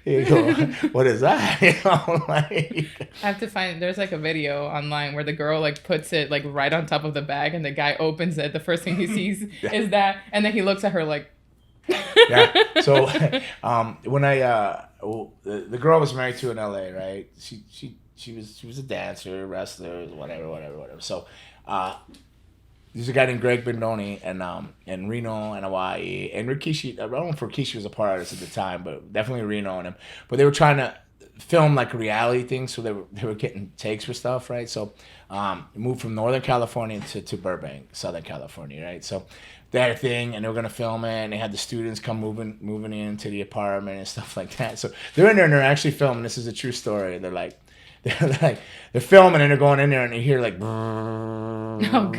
You go, what is that? You know, like. I have to find. There's like a video online where the girl like puts it like right on top of the bag, and the guy opens it. The first thing he sees is that, and then he looks at her like. Yeah. So, when the girl was married to in LA, right? She was a dancer, wrestler, whatever. So, there's a guy named Greg Bendoni and Reno and Hawaii and Rikishi. I don't know if Rikishi was a part of this at the time, but definitely Reno and him. But they were trying to film like a reality thing, so they were getting takes for stuff, right? So, moved from Northern California to Burbank, Southern California, right? So. They had a thing, and they were gonna film it, and they had the students come moving into the apartment and stuff like that. So they're in there and they're actually filming. This is a true story. They're filming and they're going in there and you hear like,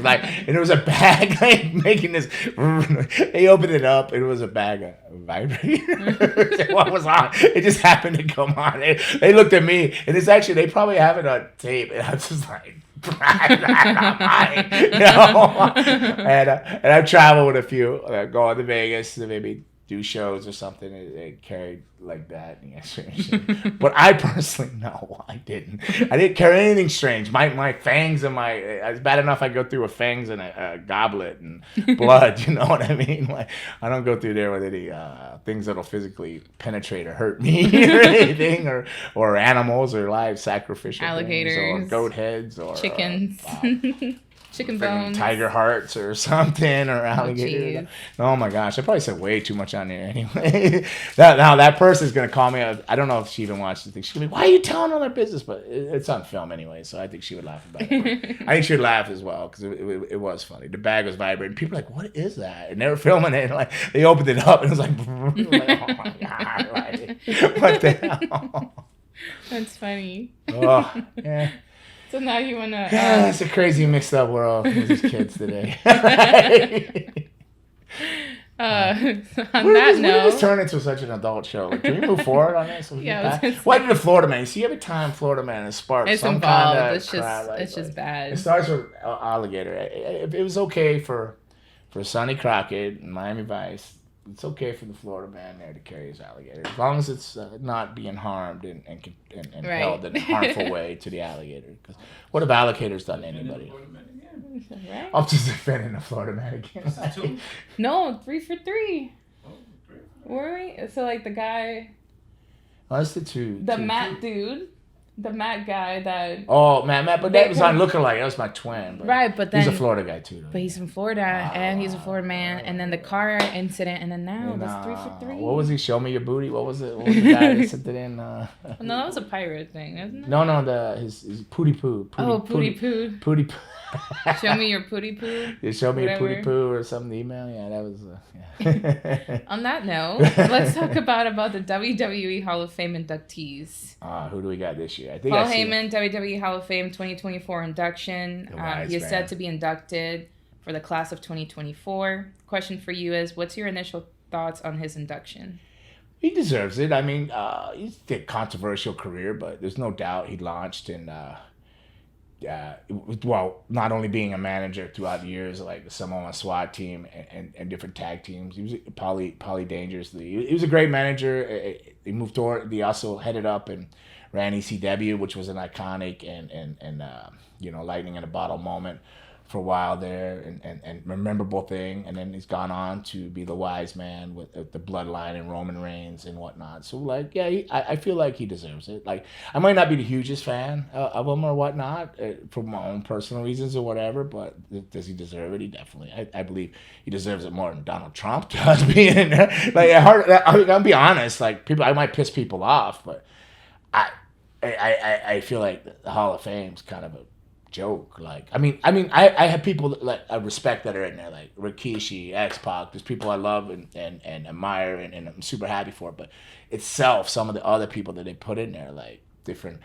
like, and there was a bag like making this. They opened it up. It was a bag of vibrators. What was on? It just happened to come on. They looked at me, and it's actually they probably have it on tape, and I'm just like. You know? And I've traveled with a few, going to Vegas to maybe do shows or something. They carried like that in the X-ray. But I personally, no, I didn't carry anything strange. My fangs and it's bad enough I go through with fangs and a goblet and blood. You know what I mean? Like I don't go through there with any things that'll physically penetrate or hurt me or anything, or animals or live sacrificial Alligators, things, or goat heads, or chickens. Chicken bones. Tiger hearts or something, or alligator. Oh my gosh, I probably said way too much on there anyway. Now that person's gonna call me. I don't know if she even watched the thing. She's gonna be, why are you telling all their business? But it's on film anyway, so I think she would laugh about it. I think she would laugh as well because it was funny. The bag was vibrating. People were like, what is that? And they were filming it. And like they opened it up and it was like, like oh my god, like, what the hell? That's funny. Oh, yeah. So now you wanna? It's a crazy mixed up world with these kids today. On When that did this note, turn into such an adult show? Like, can we move forward on this? Yeah, I was gonna say- Why did the Florida man? You see, every time Florida man is sparked it's some involved. kind of It's just, crap, like- it's just It bad. starts with alligator. It was okay for Sonny Crockett and Miami Vice. It's okay for the Florida man there to carry his alligator, as long as it's not being harmed and Right. held in a harmful way to the alligator. Because what have alligators done to anybody? Right? I'm just defending the Florida man again. Two? No, 3 for 3. Oh, great. Were we? So like the guy, Oh, that's the two. the two- Matt dude, the Matt guy that. Oh, Matt, but that was on lookalike. That was my twin. But Right, but then he's a Florida guy too. Though. But he's from Florida, and he's a Florida man, and then the car incident, and then now And, that's 3 for 3. What was he? Show me your booty. What was it? What was the guy that sent it in? No, that was a pirate thing, isn't it? No, his pooty poo. Oh, pooty poo. Pooty poo. Show me your pooty poo. Yeah, show me your pooty Whatever. poo or something. Email. Yeah, that was. Yeah. On that note, let's talk about the WWE Hall of Fame inductees. Who do we got this year? I think Paul I see- Heyman, WWE Hall of Fame 2024 induction. The wise He is man. set to be inducted for the class of 2024. Question for you is, what's your initial thoughts on his induction? He deserves it. I mean, he's a controversial career, but there's no doubt he launched in. Well, not only being a manager throughout the years, like the Samoa SWAT team and different tag teams, he was poly dangerously. He was a great manager. He moved toward. He also headed up and ran ECW, which was an iconic and lightning in a bottle moment for a while there, and memorable thing. And then he's gone on to be the wise man with the bloodline and Roman Reigns and whatnot. So like, yeah, I feel like he deserves it. Like, I might not be the hugest fan of him or whatnot for my own personal reasons or whatever, but does he deserve it? He definitely. I believe he deserves it more than Donald Trump does being in there. Like, I'll be honest. Like, I might piss people off, but I feel like the Hall of Fame's kind of a joke. Like, I have people that I respect that are in there, like Rikishi, X-Pac. There's people I love and admire and I'm super happy for. But itself, some of the other people that they put in there, like different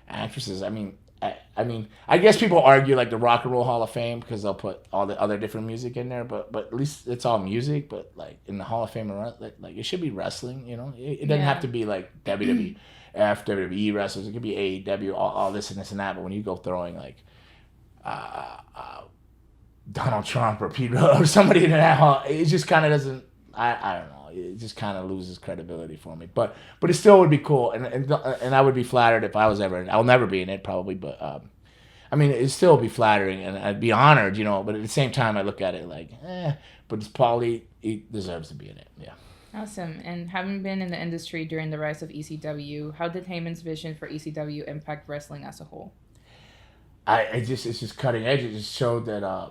actresses. I guess people argue like the Rock and Roll Hall of Fame because they'll put all the other different music in there, but at least it's all music. But like in the Hall of Fame, like it should be wrestling. You know, it doesn't have to be like WWE, WWE wrestlers. It could be AEW, all this and this and that. But when you go throwing like Donald Trump or Pete Rose or somebody in that hall, it just kind of doesn't. I don't know. It just kind of loses credibility for me. But it still would be cool, and I would be flattered if I was ever in it. I'll never be in it probably, but it'd still be flattering, and I'd be honored, you know. But at the same time, I look at it like, but it's Paulie. He deserves to be in it. Yeah. Awesome. And having been in the industry during the rise of ECW, how did Heyman's vision for ECW impact wrestling as a whole? It's just cutting edge. It just showed that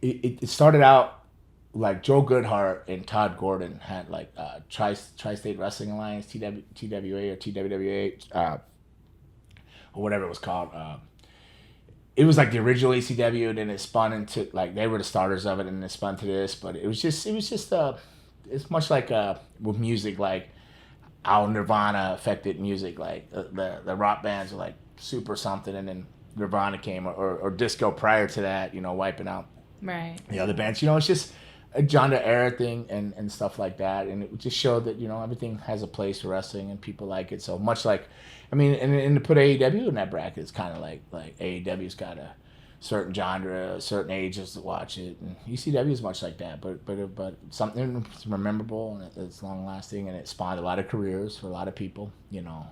it started out like Joe Goodhart and Todd Gordon had like Tri-State Wrestling Alliance, TWA or TWWA, or whatever it was called. It was like the original ECW, and then it spun into like they were the starters of it, and it spun to this. But it was just it's much like with music, like how Nirvana affected music, like the rock bands were like super something, and then Nirvana came or disco prior to that, you know, wiping out Right. the other bands. You know, it's just a genre era thing and stuff like that, and it just showed that, you know, everything has a place for wrestling and people like it. So much like, and to put AEW in that bracket, it's kind of like AEW's got a certain genre, certain ages to watch it, and ECW is much like that, but something that's memorable and it's long lasting, and it spawned a lot of careers for a lot of people, you know.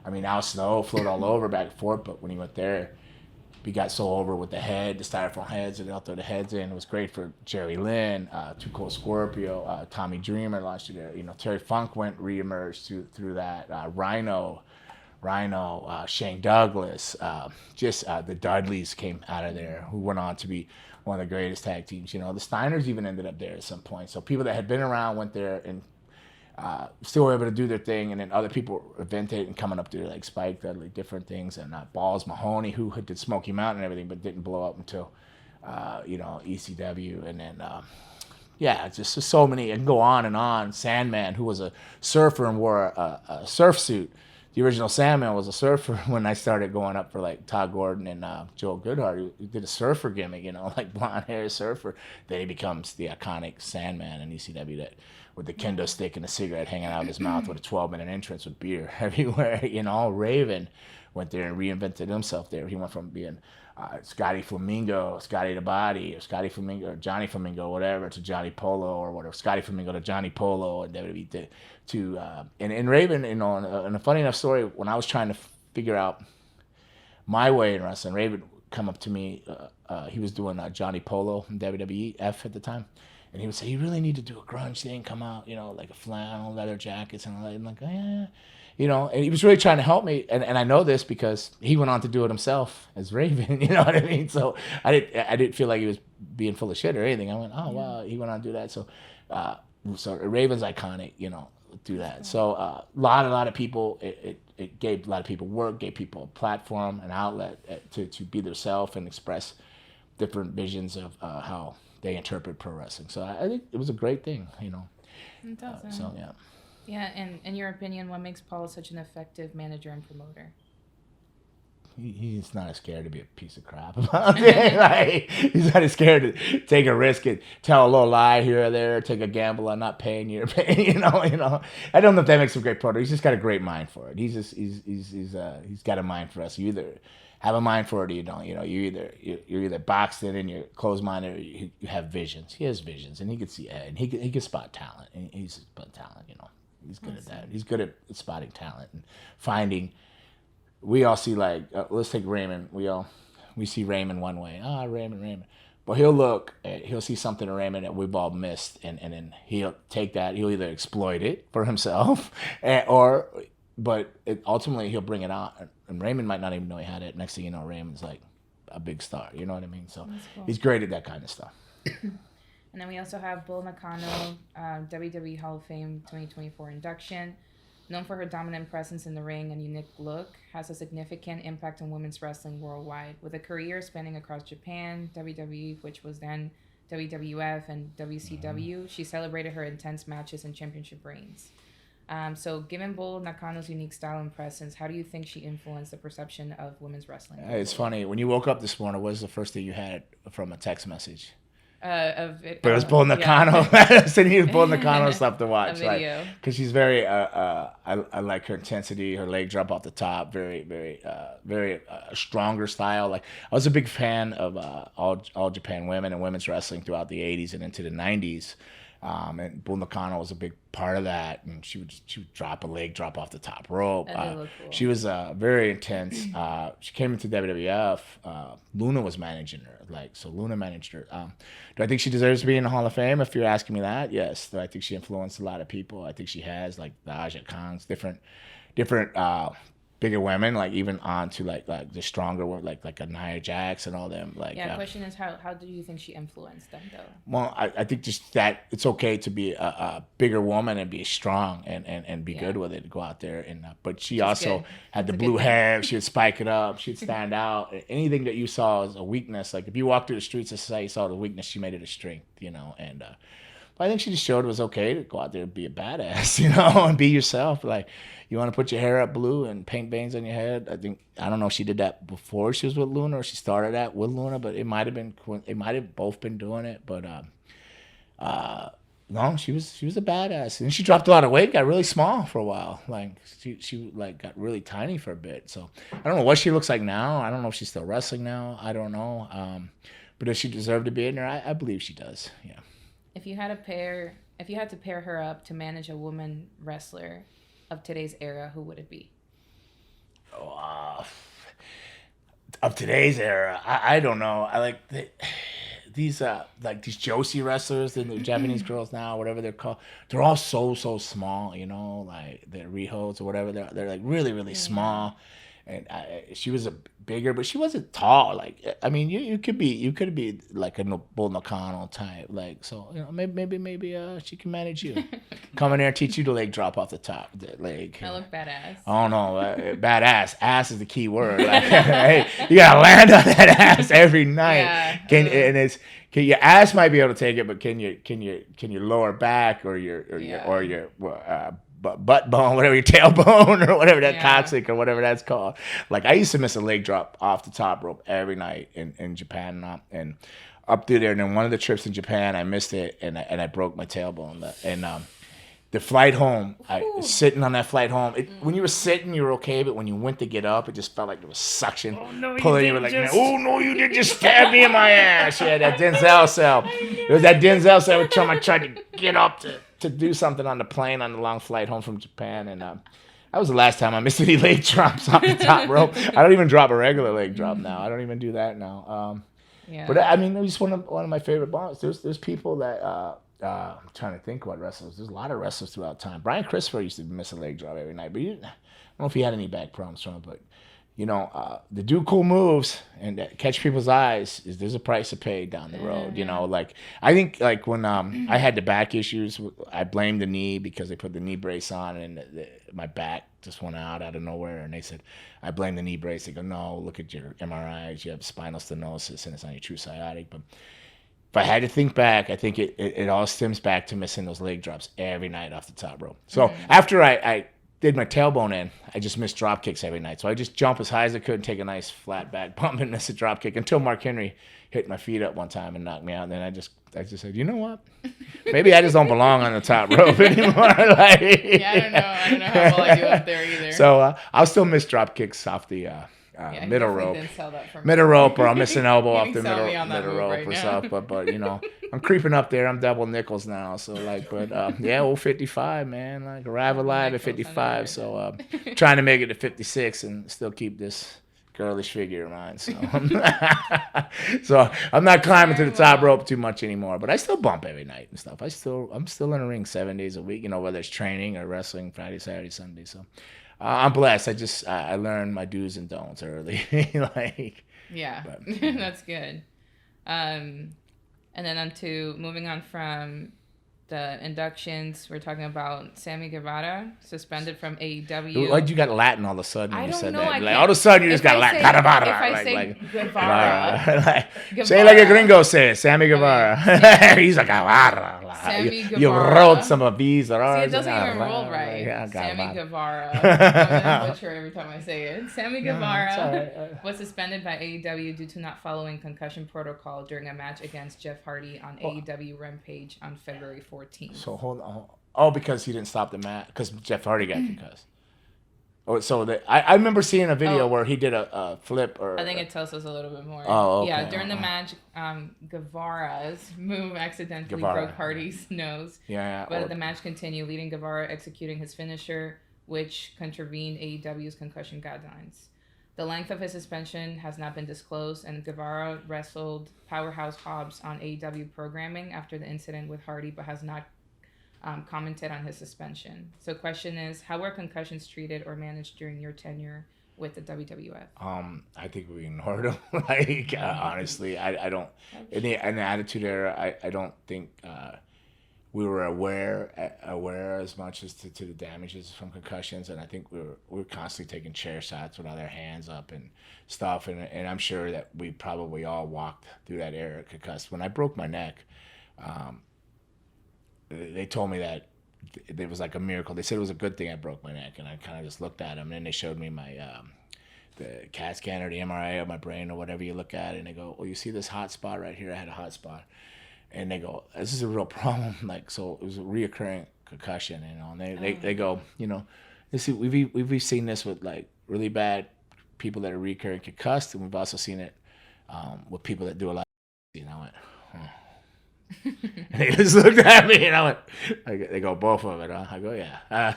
Al Snow floated all over back and forth, but when he went there, he got so over with the styrofoam heads, and they'll throw the heads in. It was great for Jerry Lynn, Too Cold Scorpio, Tommy Dreamer launched it there. You know, Terry Funk reemerged through that. Rhino, Shane Douglas, the Dudleys came out of there, who went on to be one of the greatest tag teams. You know, the Steiners even ended up there at some point. So people that had been around went there and still were able to do their thing, and then other people invented and coming up there like Spike Dudley, different things, and Balls Mahoney, who did Smoky Mountain and everything, but didn't blow up until ECW, and then Yeah, just so many, and go on and on. Sandman, who was a surfer and wore a surf suit. The original Sandman was a surfer when I started going up for like Todd Gordon and Joel Goodhart. He did a surfer gimmick, like blonde hair surfer. Then he becomes the iconic Sandman in ECW that with the kendo stick and a cigarette hanging out of his mouth with a 12-minute entrance with beer everywhere. Raven went there and reinvented himself there. He went from being Scotty Flamingo, Scotty the Body, or Scotty Flamingo, or Johnny Flamingo, whatever, to Johnny Polo, or whatever, Scotty Flamingo to Johnny Polo, and WWE and Raven, and a funny enough story, when I was trying to figure out my way in wrestling, Raven come up to me, he was doing Johnny Polo in WWE F at the time, and he would say, you really need to do a grunge thing, come out, like a flannel, leather jackets, and all that. I'm like, oh, yeah. And he was really trying to help me, and I know this because he went on to do it himself as Raven, you know what I mean? So I didn't feel like he was being full of shit or anything. I went, oh, wow, he went on to do that. So Raven's iconic, do that. So a lot of people, it gave a lot of people work, gave people a platform, an outlet to be themselves and express different visions of how they interpret pro wrestling. So I think it was a great thing, That's awesome. So, yeah. Yeah, and in your opinion, what makes Paul such an effective manager and promoter? He's not as scared to be a piece of crap about it. Like, he's not as scared to take a risk and tell a little lie here or there, take a gamble on not paying you. I don't know if that makes him a great promoter. He's just got a great mind for it. He's got a mind for us. You either have a mind for it or you don't. You're either boxed in and you're closed minded, or you have visions. He has visions, and he can see and he can spot talent. And he's spot talent. He's good at that. He's good at spotting talent and finding. We all see let's take Raymond. We see Raymond one way. Raymond. But he'll see something in Raymond that we've all missed, and then he'll take that. He'll either exploit it for himself, but ultimately he'll bring it out. And Raymond might not even know he had it. Next thing you know, Raymond's like a big star. You know what I mean? So cool. He's great at that kind of stuff. And then we also have Bull Nakano, WWE Hall of Fame 2024 induction. Known for her dominant presence in the ring and unique look, has a significant impact on women's wrestling worldwide. With a career spanning across Japan, WWE, which was then WWF, and WCW, she celebrated her intense matches and championship reigns. So given Bull Nakano's unique style and presence, how do you think she influenced the perception of women's wrestling? It's funny. When you woke up this morning, what was the first thing you had from a text message? But it was Bull Nakano. Yeah. So you Bull Nakano stuff to watch, video. Because she's very. I like her intensity. Her leg drop off the top. Very, very stronger style. Like I was a big fan of all Japan women and women's wrestling throughout the '80s and into the '90s. And Bull Nakano was a big part of that, and she would drop a leg drop off the top rope. Cool. She was very intense. She came into WWF. Luna was managing her, so Luna managed her. Do I think she deserves to be in the Hall of Fame? If you're asking me that, yes. Do I think she influenced a lot of people? I think she has, like the Aja Khan's, different bigger women, like even on to like the stronger one, like a Nia Jax and all them. Question is how do you think she influenced them though? Well, I think just that it's okay to be a bigger woman and be strong and be good with it, go out there but she also had the blue hair. She would spike it up. She'd stand out. Anything that you saw as a weakness, like if you walked through the streets of society, you saw the weakness, she made it a strength, and I think she just showed it was okay to go out there and be a badass, and be yourself. Like, you want to put your hair up blue and paint bangs on your head? I don't know if she did that before she was with Luna or she started that with Luna, but it might have both been doing it. But no, she was a badass, and she dropped a lot of weight, got really small for a while. Like she got really tiny for a bit. So I don't know what she looks like now. I don't know if she's still wrestling now. I don't know. But does she deserve to be in there? I believe she does. Yeah. If you had to pair her up to manage a woman wrestler of today's era, who would it be? Of today's era, I don't know. I like these Joshi wrestlers, the Japanese girls now, whatever they're called. They're all so small, like the Rihos or whatever. They're like really small. and she was a bigger, but she wasn't tall. Like, I mean, you could be like a Bull Nakano type. Like, so maybe she can manage you. Come in there and teach you the leg drop off the top. The leg. I look badass. Oh no, badass. Ass is the key word. Like, hey, you gotta land on that ass every night. Yeah. Your ass might be able to take it, but can your lower back or your butt bone, whatever, your tailbone or whatever that toxic or whatever that's called. Like, I used to miss a leg drop off the top rope every night in Japan and up through there. And then one of the trips in Japan, I missed it and I broke my tailbone. And the flight home, sitting on that flight home, when you were sitting, you were okay, but when you went to get up, it just felt like there was suction pulling you. Were like, oh no, you didn't just stab me in my ass. Yeah, that Denzel cell. It was that Denzel cell every time I tried to get up to do something on the plane on the long flight home from Japan, and that was the last time I missed any leg drops off the top rope. I don't even drop a regular leg drop now. I don't even do that now. But I mean, it was one of my favorite bombs. There's people that I'm trying to think what wrestlers. There's a lot of wrestlers throughout time. Brian Christopher used to miss a leg drop every night, but I don't know if he had any back problems from it. But the do cool moves and catch people's eyes there's a price to pay down the road. Like, I think like when I had the back issues, I blamed the knee because they put the knee brace on and my back just went out of nowhere, and they said I blame the knee brace. They go, no, look at your MRIs, you have spinal stenosis and it's on your true sciatic. But if I had to think back, I think it all stems back to missing those leg drops every night off the top rope. So after I did my tailbone in, I just missed drop kicks every night. So I just jump as high as I could and take a nice flat back bump and miss a drop kick until Mark Henry hit my feet up one time and knocked me out. And then I just said, you know what? Maybe I just don't belong on the top rope anymore. Like, I don't know how well I do up there either. So I'll still miss drop kicks off the middle rope. Middle rope, or I'll miss an elbow off the middle rope right or something. But I'm creeping up there. I'm double nickels now. So old 55, man. Like, arrive alive at 55. So trying to make it to 56 and still keep this girlish figure of mine. So so I'm not climbing to the top rope too much anymore. But I still bump every night and stuff. I'm still in the ring 7 days a week. Whether it's training or wrestling, Friday, Saturday, Sunday. So. I'm blessed. I learned my do's and don'ts early. That's good. And then moving on from the inductions, we're talking about Sammy Guevara, suspended from AEW. Why'd you got Latin all of a sudden when you said know, that? Like, all of a sudden you just got Latin. Guevara. If I say Guevara. Say it like a gringo says, Sammy Guevara. He's like, Guevara. Sammy Guevara. You wrote some of these. See, it doesn't even roll right. Sammy Guevara. I'm going to butcher every time I say it. Sammy Guevara was suspended by AEW due to not following concussion protocol during a match against Jeff Hardy on AEW Rampage on February 14th. So hold on. Oh, because he didn't stop the match? Because Jeff Hardy got concussed. Oh, so I remember seeing a video where he did a flip. Or I think it tells us a little bit more. Oh, okay. Yeah, during the match, Guevara's move accidentally broke Hardy's nose. But the match continued, leading Guevara executing his finisher, which contravened AEW's concussion guidelines. The length of his suspension has not been disclosed, and Guevara wrestled Powerhouse Hobbs on AEW programming after the incident with Hardy, but has not commented on his suspension. So question is, how were concussions treated or managed during your tenure with the WWF? I think we ignored them. Honestly, I don't, in the Attitude Era, I don't think we were aware as much as to the damages from concussions, and I think we were constantly taking chair shots without our hands up and stuff, and I'm sure that we probably all walked through that era concussed. When I broke my neck, they told me that it was like a miracle. They said it was a good thing I broke my neck, and I kind of just looked at them, and then they showed me my the CAT scan or the MRI of my brain or whatever you look at, and they go, "Oh, you see this hot spot right here? I had a hot spot." And they go, "This is a real problem." Like, so it was a reoccurring concussion, and they go, they see we've seen this with like really bad people that are recurring concussed, and we've also seen it with people that do a lot. And I went, and they just looked at me, and I went, they go, "Both of it, huh?" I go, "Yeah," I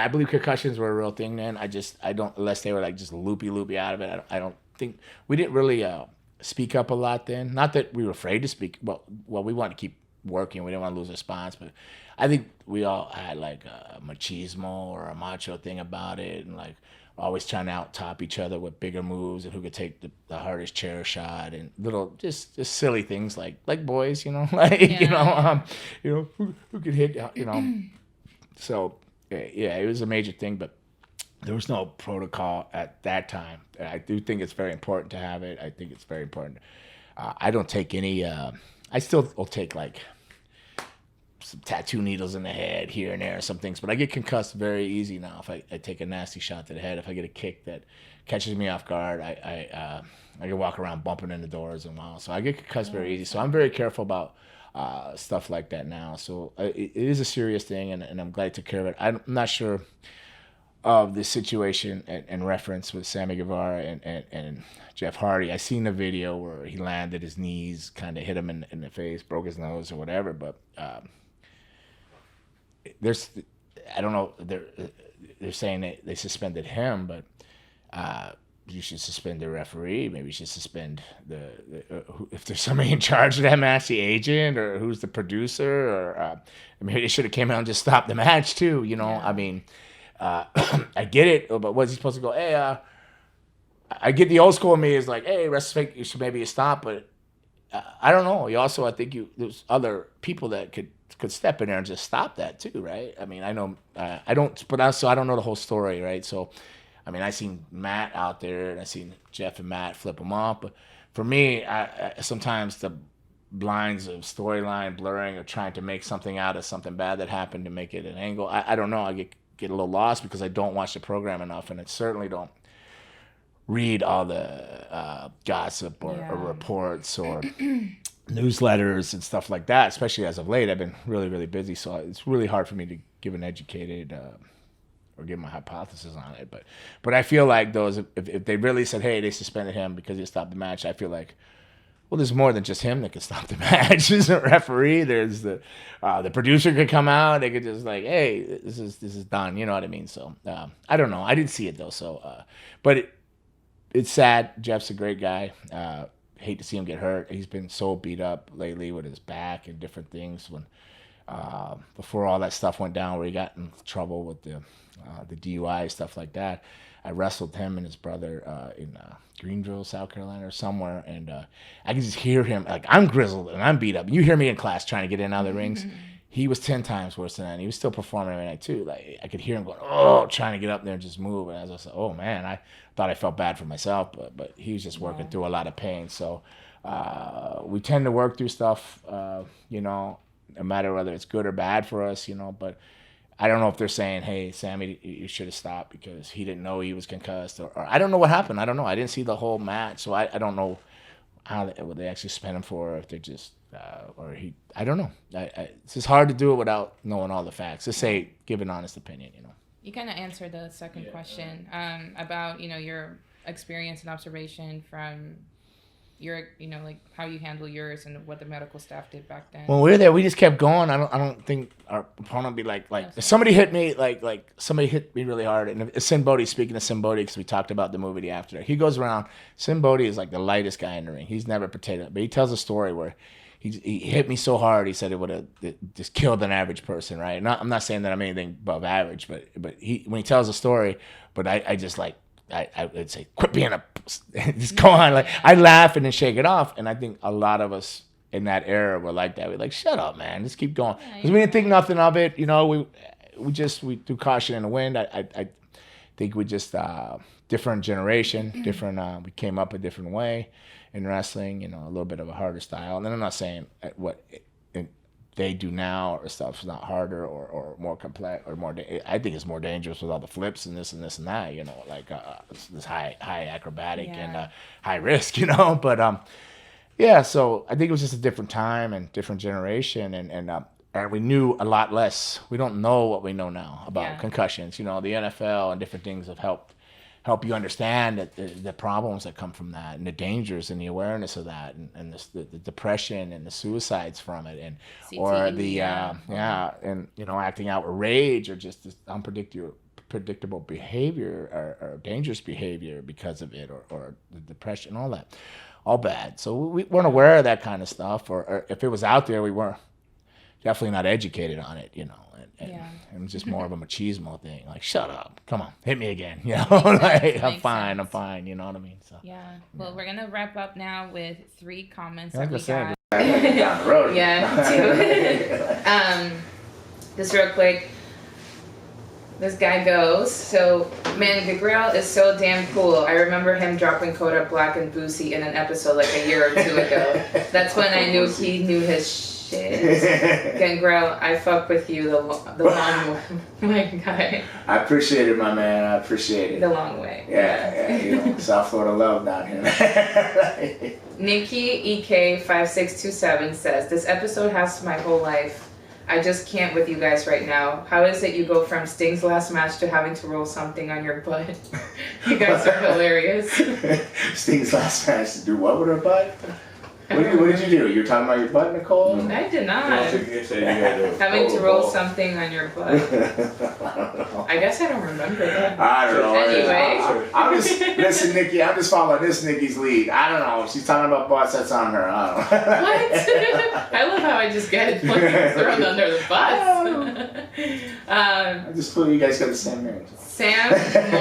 believe concussions were a real thing then. I don't, unless they were like just loopy out of it. I don't think we didn't really speak up a lot then. Not that we were afraid to speak. Well, we wanted to keep working. We didn't want to lose our spots, but I think we all had like a machismo or a macho thing about it, and like always trying to out top each other with bigger moves and who could take the hardest chair shot and little just silly things like boys, like who could hit, So yeah, it was a major thing, but there was no protocol at that time. I do think it's very important to have it. I think it's very important. I don't take any. I still will take like some tattoo needles in the head here and there, some things, but I get concussed very easy now. If I take a nasty shot to the head, if I get a kick that catches me off guard, I can walk around bumping into doors and wow. So I get concussed very easy. So I'm very careful about stuff like that now. So it is a serious thing, and I'm glad I took care of it. I'm not sure of the situation and reference with Sammy Guevara and Jeff Hardy. I seen the video where he landed, his knees kind of hit him in the face, broke his nose or whatever. But I don't know. They're saying that they suspended him, but you should suspend the referee. Maybe you should suspend if there's somebody in charge of that match, the agent or who's the producer, or maybe they should have came out and just stopped the match too. Yeah. I mean. I get it, but what's he supposed to go? Hey, I get the old school in me is like, hey, respect, you should maybe stop, but I don't know. I think there's other people that could step in there and just stop that too, right? I mean, I know I don't, but also I don't know the whole story, right? So, I mean, I seen Matt out there and I seen Jeff and Matt flip them off, but for me, I sometimes the lines of storyline blurring or trying to make something out of something bad that happened to make it an angle. I don't know. I get a little lost because I don't watch the program enough, and I certainly don't read all the gossip or reports or newsletters and stuff like that, especially as of late. I've been really, really busy, so it's really hard for me to give an educated or give my hypothesis on it. But I feel like if they really said, hey, they suspended him because he stopped the match, I feel like, well, there's more than just him that can stop the match. There's a referee. There's the producer could come out. They could just like, hey, this is done. You know what I mean? So I don't know. I didn't see it though. So, but it's sad. Jeff's a great guy. Hate to see him get hurt. He's been so beat up lately with his back and different things. When before all that stuff went down, where he got in trouble with the DUI stuff like that. I wrestled him and his brother in Greenville, South Carolina, or somewhere, and I could just hear him. Like, I'm grizzled and I'm beat up. You hear me in class trying to get in out of the rings. He was 10 times worse than that. And he was still performing every night too. Like, I could hear him going, oh, trying to get up there and just move. And as I said, oh man, I thought I felt bad for myself, but he was just working through a lot of pain. So we tend to work through stuff, no matter whether it's good or bad for us, but I don't know if they're saying, hey, Sammy, you should have stopped because he didn't know he was concussed. Or I don't know what happened. I don't know. I didn't see the whole match. So I don't know what they actually suspend him for, or if they're just, I don't know. It's just hard to do it without knowing all the facts. Just say, give an honest opinion, You kind of answered the second question about, your experience and observation from your, like how you handle yours and what the medical staff did back then. When we were there, we just kept going. I don't think our opponent would be like if somebody hit me, like somebody hit me really hard. And if Sin Bodhi, speaking of Sin Bodhi, because we talked about the movie after, he goes around. Sin Bodhi is like the lightest guy in the ring. He's never potato, but he tells a story where he hit me so hard, he said it would have just killed an average person, right? I'm not saying that I'm anything above average, but when he tells a story, but I just like, I would say, quit being a just go on. Like, I laugh and then shake it off. And I think a lot of us in that era were like that. We're like, shut up, man. Just keep going. Because we didn't think nothing of it. We threw caution in the wind. I think we just, different generation, different, we came up a different way in wrestling, a little bit of a harder style. And then I'm not saying what they do now or stuff is not harder or more complex or more. I think it's more dangerous with all the flips and this and this and that. Like this high acrobatic and high risk. But yeah. So I think it was just a different time and different generation, and we knew a lot less. We don't know what we know now about concussions. The NFL and different things have helped you understand that the problems that come from that and the dangers and the awareness of that and the depression and the suicides from it and CTE, or the and acting out with rage or just this unpredictable behavior or dangerous behavior because of it or the depression, all that, all bad. So we weren't aware of that kind of stuff, or if it was out there, we weren't definitely not educated on it, you know. And Yeah. it was just more of a machismo thing. Like, shut up, come on, hit me again, you know. Like, I'm fine, you know what I mean. So Yeah. Well, we're gonna wrap up now with 3 comments I that we was gonna got. say, down the road. Yeah. 2. Just real quick. This guy goes, so, man, Gangrel is so damn cool. I remember him dropping Kodak Black and Boosie in an episode like a year or 2 ago. That's when I knew he knew his shit. Gangrel, I fuck with you the long way. My guy. I appreciate it, my man. I appreciate it. The long way. Yeah, you know, South Florida love down here. Nikki EK5627 says, this episode has my whole life. I just can't with you guys right now. How is it you go from Sting's last match to having to roll something on your butt? You guys are hilarious. Sting's last match to do what with her butt? What did you do? You were talking about your butt, Nicole? I did not. Having Having to roll something on your butt. I guess I don't remember that. I don't know. Anyway. I'm just, listen, Nikki, I'm just following this Nikki's lead. I don't know. She's talking about butts, that's on her. I don't know. What? I love how I just get thrown under the bus. I just feel you guys got the same name. Sam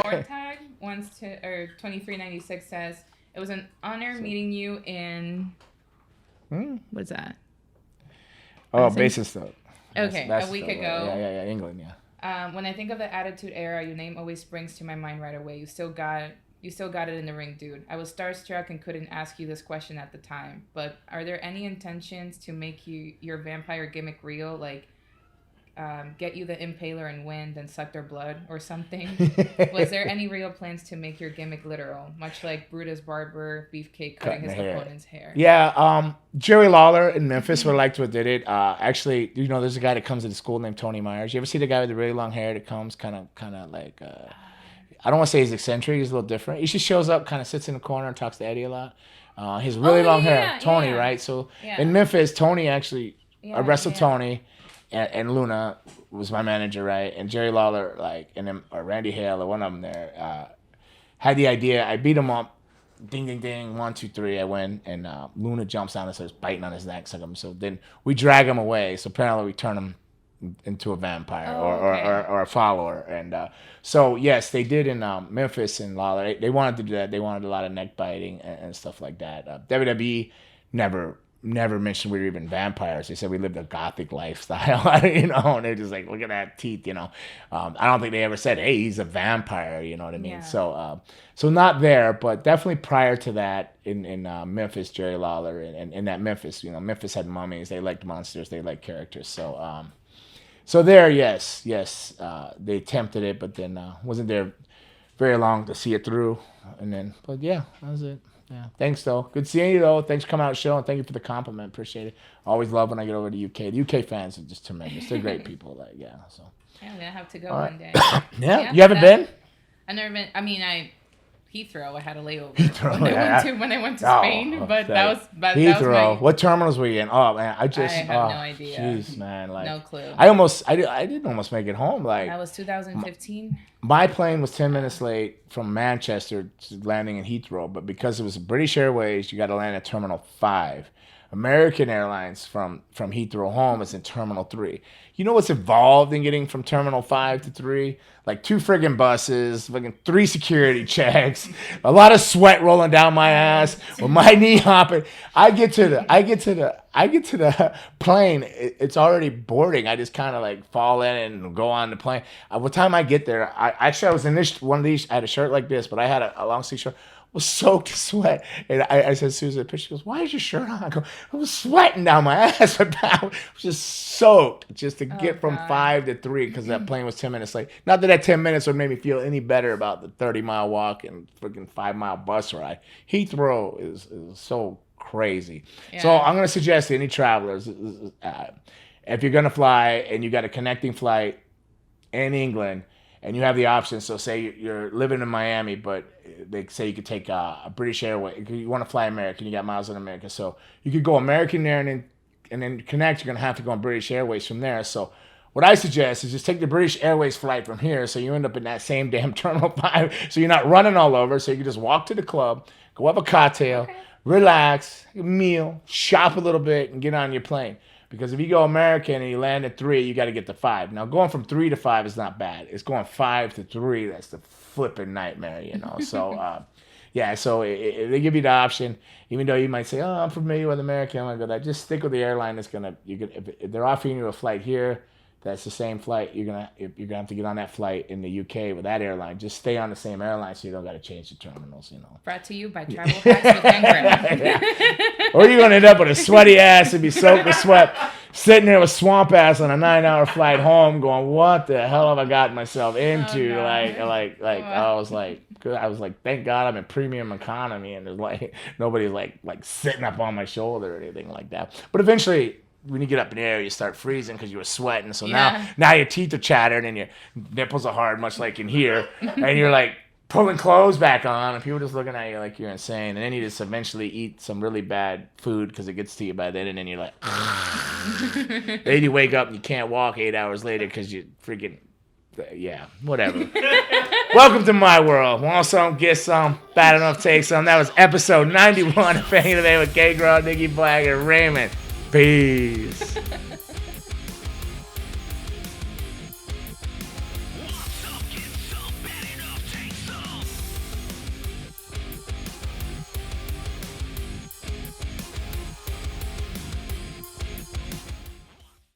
Mortag wants to, or 2396 says, it was an honor meeting you in... What's that? Oh, Basingstoke. Okay, a week ago. Yeah, England, yeah. When I think of the Attitude Era, your name always springs to my mind right away. You still got it in the ring, dude. I was starstruck and couldn't ask you this question at the time, but are there any intentions to make your vampire gimmick real, like get you the Impaler and win, then suck their blood or something? Was there any real plans to make your gimmick literal, much like Brutus Barber, Beefcake cutting his opponent's hair? Yeah, Jerry Lawler in Memphis would have liked to have did it. Actually, you know, there's a guy that comes to the school named Tony Myers. You ever see the guy with the really long hair that comes kind of like, I don't want to say he's eccentric, he's a little different. He just shows up, kind of sits in the corner and talks to Eddie a lot. He's really long hair, Tony, right? So in Memphis, Tony actually, I wrestled Tony. And Luna was my manager, right? And Jerry Lawler, like, and then or Randy Hale, or one of them there, had the idea. I beat him up, ding, ding, ding, 1, 2, 3. I win, and Luna jumps down and starts biting on his neck, so then we drag him away. So apparently we turn him into a vampire or a follower. And so yes, they did in Memphis and Lawler. They wanted to do that. They wanted a lot of neck biting and stuff like that. WWE never mentioned we were even vampires. They said we lived a gothic lifestyle, you know, and they're just like, look at that teeth, you know. I don't think they ever said, hey, he's a vampire, you know what I mean? Yeah. So not there, but definitely prior to that in Memphis, Jerry Lawler, and in that Memphis, you know, Memphis had mummies. They liked monsters. They liked characters. So there, yes, they attempted it, but then wasn't there very long to see it through. And then, but yeah, that was it. Yeah, thanks though. Good seeing you though. Thanks for coming out to the show, and thank you for the compliment. Appreciate it. Always love when I get over to the UK. The UK fans are just tremendous. They're great people. Like, yeah. So. Yeah, I'm gonna have to go one day. Yeah, you haven't been? I've never been. I mean, Heathrow. I had a layover when I went to Spain, but that was Heathrow. What terminals were you in? Oh man, I have no idea. Jeez, man, like no clue. I didn't almost make it home. Like that was 2015. My plane was 10 minutes late from Manchester to landing in Heathrow, but because it was British Airways, you got to land at Terminal 5. American Airlines from Heathrow home is in Terminal 3. You know what's involved in getting from Terminal 5 to 3? Like 2 friggin' buses, fucking 3 security checks, a lot of sweat rolling down my ass with my knee hopping. I get to the plane, it's already boarding. I just kind of like fall in and go on the plane. By the time I get there, I was in one of these. I had a shirt like this, but I had a long sleeve shirt. Was soaked in sweat. And I said, Susan, she goes, why is your shirt on? I go, I was sweating down my ass. I was just soaked just to get from 5 to 3 because that plane was 10 minutes late. Not that 10 minutes would make me feel any better about the 30-mile walk and freaking 5-mile bus ride. Heathrow is so crazy. Yeah. So I'm going to suggest to any travelers, if you're going to fly and you got a connecting flight in England, and you have the option, so say you're living in Miami, but they say you could take a British Airways. You want to fly American, you got miles in America. So you could go American there and then connect. You're going to have to go on British Airways from there. So what I suggest is just take the British Airways flight from here so you end up in that same damn Terminal 5. So you're not running all over. So you can just walk to the club, go have a cocktail, relax, a meal, shop a little bit, and get on your plane. Because if you go American and you land at 3, you got to get to 5. Now, going from 3 to 5 is not bad. It's going 5 to 3 that's the flipping nightmare, you know. So, yeah, so they give you the option, even though you might say, "Oh, I'm familiar with American, I'm gonna go that." Just stick with the airline that's gonna. If they're offering you a flight here, that's the same flight. You're gonna have to get on that flight in the UK with that airline. Just stay on the same airline, so you don't got to change the terminals, you know. Brought to you by Travel Hacks with Gangrel. Yeah. Or you're gonna end up with a sweaty ass and be soaked with sweat, sitting there with swamp ass on a 9-hour flight home, going, "What the hell have I gotten myself into?" No. I was like, thank God I'm in premium economy, and there's like nobody's like sitting up on my shoulder or anything like that. But eventually, when you get up in the air, you start freezing because you were sweating. So now your teeth are chattered and your nipples are hard, much like in here, and you're like pulling clothes back on, and people are just looking at you like you're insane. And then you just eventually eat some really bad food because it gets to you by then, and then you're like, then you wake up and you can't walk 8 hours later because you freaking, yeah, whatever. Welcome to my world. Want some, get some. Bad enough, take some. That was episode 91 of Hanging Today with Gangrel, Nikki Black, and Raymond. Peace.